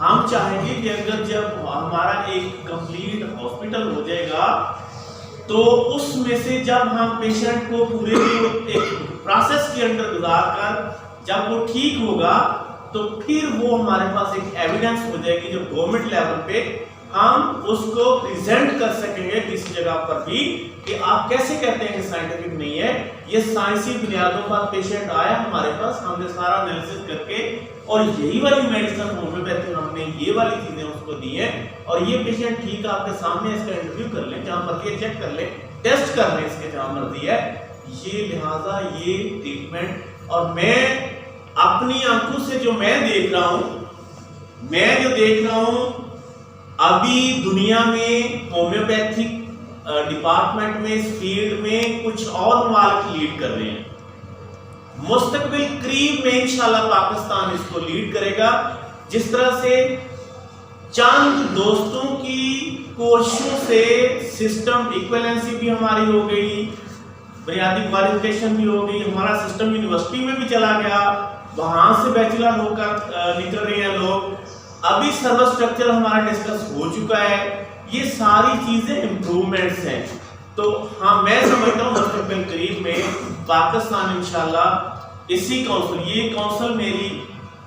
ہم چاہیں گے کہ اگر جب ہمارا ایک کمپلیٹ ہاسپٹل ہو جائے گا تو اس میں سے جب ہم پیشنٹ کو پورے ایک پروسیس کے اندر گزار کر جب وہ ٹھیک ہوگا تو پھر وہ ہمارے پاس ایک ایویڈنس ہو جائے گی جو گورنمنٹ لیول پہ ہم اس کو پریزنٹ کر سکیں گے کسی جگہ پر بھی کہ آپ کیسے کہتے ہیں کہ سائنٹیفک نہیں ہے، یہ سائنسی بنیادوں پر پیشنٹ آیا ہمارے پاس، ہم نے سارا انالیسس کر کے اور یہی والی میڈیسن ہومیوپیتھی ہم نے یہ والی چیزیں اس کو دی ہیں، اور یہ پیشنٹ ٹھیک آپ کے سامنے اس کا انٹرویو کر لیں، جہاں مرضی چیک کر لیں، ٹیسٹ کر لیں اس کے جہاں مرضی ہے، یہ لہٰذا یہ ٹریٹمنٹ۔ اور میں اپنی آنکھوں سے جو میں دیکھ رہا ہوں ابھی دنیا میں ہومیوپیتھک ڈپارٹمنٹ میں اس فیلڈ میں کچھ اور ممالک لیڈ کر رہے ہیں، مستقبل قریب میں انشاءاللہ پاکستان اس کو لیڈ کرے گا۔ جس طرح سے چند دوستوں کی کوششوں سے سسٹم ایکویلنسی بھی ہماری ہو گئی، بنیادی کوالیفیکیشن بھی ہو گئی، ہمارا سسٹم یونیورسٹی میں بھی چلا گیا، وہاں سے بیچلر ہو کر نکل رہے ہیں لوگ، ابھی سرور سٹرکچر ہمارا ڈسکس ہو چکا ہے، یہ ساری چیزیں امپرومنٹس ہیں۔ تو ہاں میں سمجھتا ہوں مستقبل قریب میں پاکستان انشاءاللہ اسی کونسل، یہ کونسل میری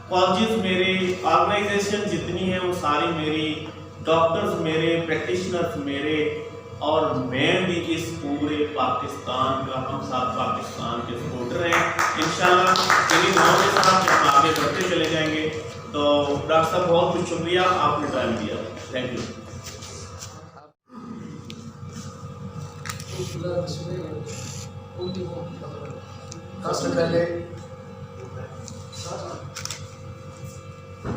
کالجز میرے آرگنائزیشن جتنی ہیں وہ ساری میری، ڈاکٹرز میرے، پریکٹیشنرز میرے، اور میں بھی اس پورے پاکستان کا، ہم ساتھ پاکستان کے سپورٹر ہیں انشاءاللہ۔ انہی دعاؤں کے ساتھ ہم آگے بڑھتے چلے جائیں گے۔ تو ڈاکٹر صاحب بہت بہت شکریہ، آپ نے ٹائم دیا، تھینک یو۔ سب سے پہلے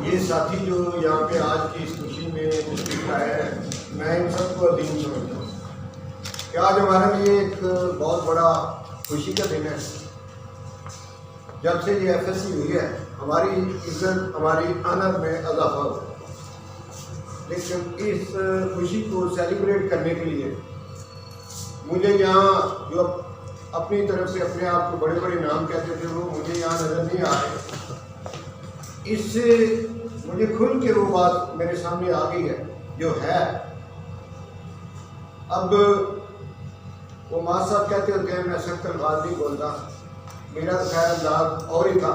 یہ ساتھی جو یہاں پہ آج کی اس خوشی میں تشریف لائے ہیں، میں ان سب کو عظیم سمجھتا ہوں کہ آج ہمارے لیے ایک بہت بڑا خوشی کا دن ہے۔ جب سے یہ ایف ایس سی ہوئی ہے ہماری عزت، ہماری آنر میں اضافہ ہوا، لیکن اس خوشی کو سیلیبریٹ کرنے کے لیے مجھے یہاں جو اپنی طرف سے اپنے آپ کو بڑے بڑے نام کہتے تھے وہ مجھے یہاں نظر نہیں آ رہے۔ اس سے مجھے کھل کے وہ بات میرے سامنے آ گئی ہے جو ہے۔ اب وہ ماں صاحب کہتے ہوتے ہیں میں سخت الفاظ نہیں بولتا، میرا تو خیر انداز اور ہی تھا،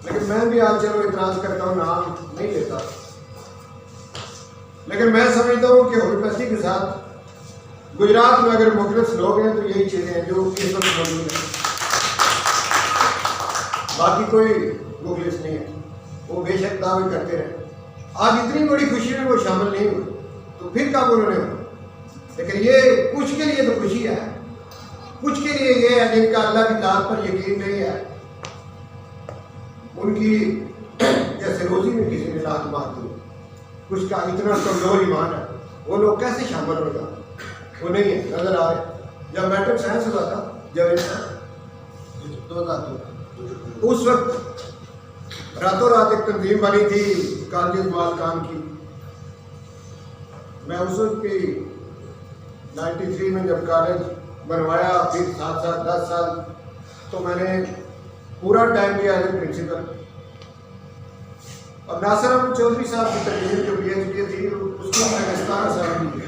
لیکن میں بھی آج چلو اعتراض کرتا ہوں، نام نہیں لیتا، لیکن میں سمجھتا ہوں کہ ہومیوپیتھی کے ساتھ گجرات میں اگر مخلص لوگ ہیں تو یہی چیزیں ہیں جو اس وقت موجود ہیں، باقی کوئی مخلص نہیں ہے، وہ بے شک دعوے کرتے رہے۔ آج اتنی بڑی خوشی میں وہ شامل نہیں ہوئے تو پھر کب انہوں نے ہونا، لیکن یہ کچھ کے لیے تو خوشی ہے، کچھ کے لیے یہ ہے جن کا اللہ کی ذات پر یقین نہیں ہے، ان کی جیسے روزی میں کسی نے لات مار دی، کچھ کا اتنا کمزور ایمان ہے، وہ لوگ کیسے شامل ہو جاتے؟ وہ نہیں ہے، نظر آ رہے۔ جب میٹرک سائنس ہوا تھا، جب اس وقت راتوں رات ایک تنظیم بنی تھی کالجز مالکان کی، میں اس وقت کی 93 میں جب کالج بنوایا، پھر 7 سال 10 سال تو میں نے پورا ٹائم دیا ایز اے پرنسپل، اور ناصر احمد چودھری صاحب کی تقریر جو پی ایچ ڈی تھی اس کو میں نے 17 سال دی۔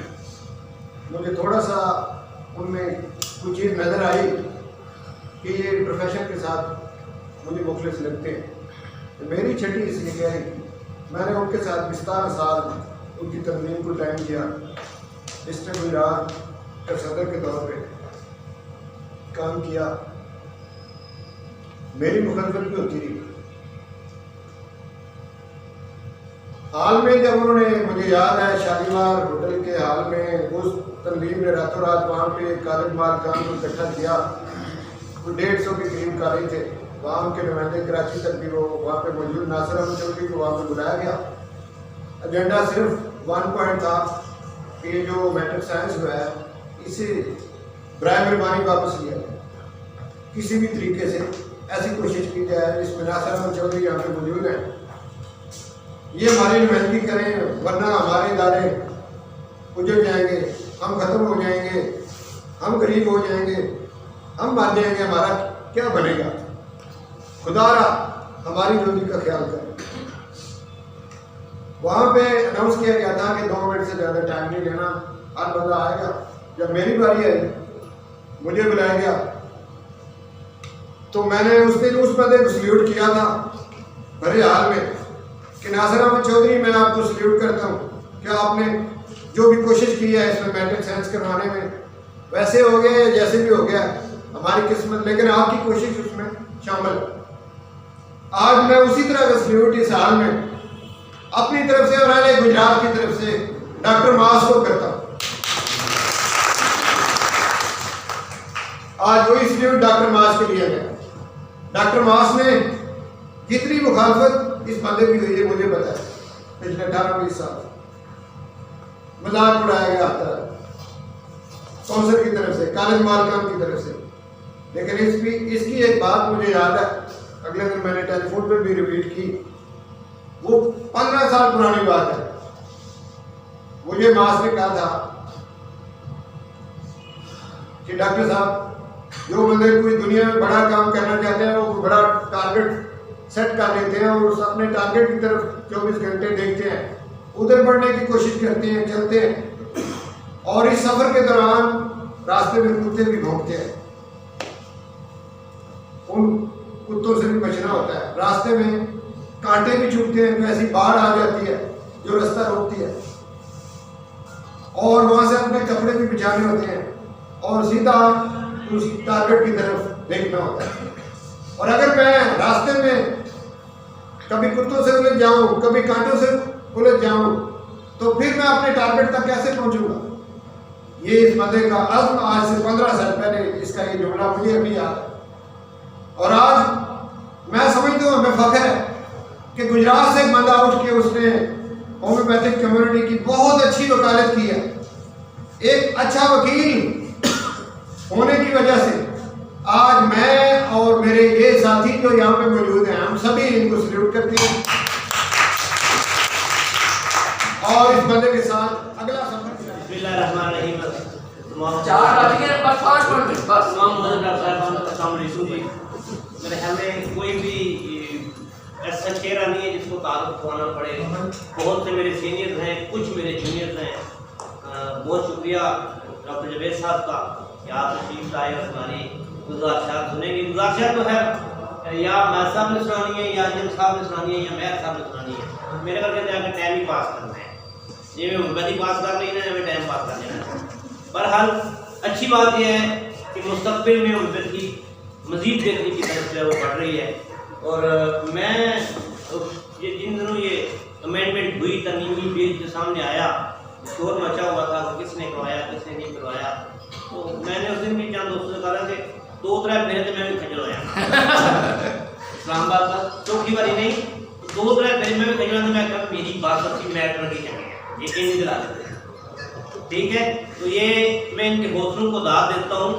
مجھے تھوڑا سا ان میں کچھ چیز نظر آئی کہ یہ پروفیشن کے ساتھ مجھے مخلص لگتے ہیں، میری چھٹی اس لیے کہہ رہی تھی، میں نے ان کے ساتھ 17 سال ان کی تنظیم کو ٹائم دیا، ڈسٹرکٹ گجرات کا صدر کے طور پہ کام کیا، میری مخالفت بھی ہوتی رہی۔ حال میں جب انہوں نے، مجھے یاد ہے شالیمار ہوٹل کے حال میں اس تنظیم نے راتوں رات وہاں پہ کالج مال کام کو اکٹھا کیا، کوئی 150 کے قریب کالج تھے، وہاں کے نمائندے کراچی تک بھی وہ وہاں پہ موجود، ناصر احمد چودھری کو وہاں پہ بلایا گیا۔ ایجنڈا صرف 1 پوائنٹ تھا کہ یہ جو میٹرک سائنس ہوا ہے اسے برائے مہربانی واپس لیا جائے، کسی بھی طریقے سے ایسی کوشش کی جائے جس میں ناصر احمد چودھری یہاں پہ موجود ہیں، یہ ہماری نمائندگی کریں، ورنہ ہمارے ادارے اجڑ جائیں گے، ہم ختم ہو جائیں گے، ہم غریب ہو جائیں گے، ہم مر جائیں گے، ہمارا کیا بنے گا، خدا را ہماری روزی کا خیال کریں۔ وہاں پہ اناؤنس کیا گیا تھا کہ 2 منٹ سے زیادہ ٹائم نہیں لینا، ہر بندہ آئے گا۔ جب میری باری آئی مجھے بلایا گیا تو میں نے اس دن اس بندے کو سلیوٹ کیا تھا بھرے حال میں کہ ناصر احمد چودھری میں آپ کو سلیوٹ کرتا ہوں کہ آپ نے جو بھی کوشش کی ہے اس میں میٹرک سائنس کروانے میں، ویسے ہو گیا یا جیسے بھی ہو گیا ہماری قسمت، لیکن آپ کی کوشش اس میں شامل ہے۔ آج میں اسی طرح کا سلیوٹ اس حال میں اپنی طرف سے اور اہل گجرات کی طرف سے ڈاکٹر ماس کو کرتا ہوں۔ آج وہی سلیوٹ ڈاکٹر ماس کے لیا گیا۔ ڈاکٹر ماس نے جتنی مخالفت اس بندے کی ہوئی ہے مجھے پتا ہے، پچھلے 18-20 سال مذاق اڑایا گیا آتا ہے کونسل کی طرف سے، کالج مالکان کی طرف سے، لیکن اس کی ایک بات مجھے یاد ہے، اگلے دن میں نے ٹیلی فون پہ بھی ریپیٹ کی، وہ 15 سال پرانی بات ہے۔ مجھے ماس نے کہا تھا کہ ڈاکٹر صاحب جو بندے کوئی دنیا میں بڑا کام کرنا چاہتے ہیں وہ بڑا ٹارگٹ سیٹ کر لیتے ہیں اور اس اپنے ٹارگٹ کی طرف 24 گھنٹے دیکھتے ہیں، ادھر بڑھنے کی کوشش کرتے ہیں، چلتے ہیں، اور اس سفر کے دوران راستے میں کتے بھی بھونکتے ہیں، ان کتوں سے بھی بچنا ہوتا ہے، راستے میں کانٹے بھی چبھتے ہیں، ایسی باڑھ آ جاتی ہے جو رستہ روکتی ہے، اور وہاں سے اپنے کپڑے بھی بچانے ہوتے ہیں اور سیدھا اس ٹارگٹ کی طرف دیکھنا ہوتا ہے۔ اور اگر میں راستے میں کبھی کتوں سے الجھ جاؤں، کبھی کانٹوں سے الجھ جاؤں تو پھر میں اپنے ٹارگٹ تک کیسے پہنچوں گا؟ یہ اس بندے کا عزم آج سے 15 سال پہلے اس کا یہ جملہ مجھے ابھی یاد ہے، اور آج میں سمجھتا ہوں ہمیں فخر ہے کہ گجرات سے ایک بندہ اٹھ کے اس نے ہومیوپیتھک کمیونٹی کی بہت اچھی وکالت کی ہے۔ ایک اچھا وکیل ہونے کی وجہ سے آج میں اور میرے یہ ساتھی جو یہاں پہ موجود ہیں ہم سبھی ان کو سلیوٹ کرتے ہیں، اور اس بندے کے ساتھ اگلا سفر بسم اللہ الرحمن الرحیم۔ تمام السلام علیکم جی۔ میرے خیال میں کوئی بھی ایسا چہرہ نہیں ہے جس کو تعارف کرانا پڑے، بہت سے میرے سینئرز ہیں، کچھ میرے جونیئرز ہیں۔ بہت شکریہ ڈاکٹر جاوید صاحب کا کہ آپ تشریف لائے اور ہماری گزارشات سنیں گے۔ گزارشات تو ہے یا میں صاحب نے سنانی ہے یا اجم صاحب نے سنانی ہے یا میر صاحب نے سنانی ہے، میرے گھر کے جا کے ٹائم ہی پاس کرنا ہے، یہ میں بدی پاس کر لینا ہے، ہمیں ٹائم پاس کر لینا ہے۔ بہرحال اچھی بات یہ ہے کہ مستقبل میں ان کی مزید دیکھنے کی طرف جو ہے وہ بڑھ رہی ہے، اور میں یہ جن دنوں یہ امینڈمنٹ ہوئی ترمیمی بل جو سامنے آیا، شور مچا ہوا تھا کہ کس نے کروایا کس نے نہیں کروایا، تو میں نے اس دن بھی چند دوستوں سے کہا کہ 2-3 پھیرے تو میں بھی کھجل ہوا اسلام آباد کا چوکی والی نہیں، 2-3 پھیرے میں بھی کھجل ہوا، میں کہا میری بات اچھی میٹ رکھی جائے یقین نہیں دلا دیتے، ٹھیک ہے۔ تو یہ میں ان کے حوصلوں کو داد دیتا ہوں۔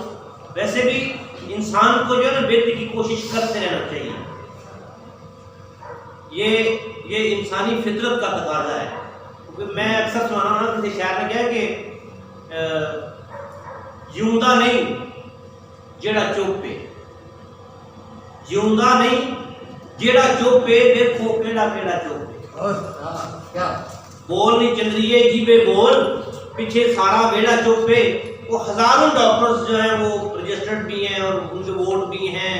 ویسے بھی انسان کو جو ہے نا بہتری کی کوشش کرتے رہنا چاہیے، یہ انسانی فطرت کا تقاضا ہے۔ میں اکثر سنانا نا کسی شاعر نے کہا کہ جیوندا نہیں جیڑا چوپ پہ، جیوندا نہیں جیڑا چوپ پہ، دیکھو کیڑا کیڑا چوپ پہ، بول نہیں چندریے جیبے بول، پیچھے سارا بیڑا چوپ پہ۔ وہ ہزاروں ڈاکٹرز جو ہیں وہ رجسٹرڈ بھی ہیں اور ان کے ووٹ بھی ہیں،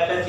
FSC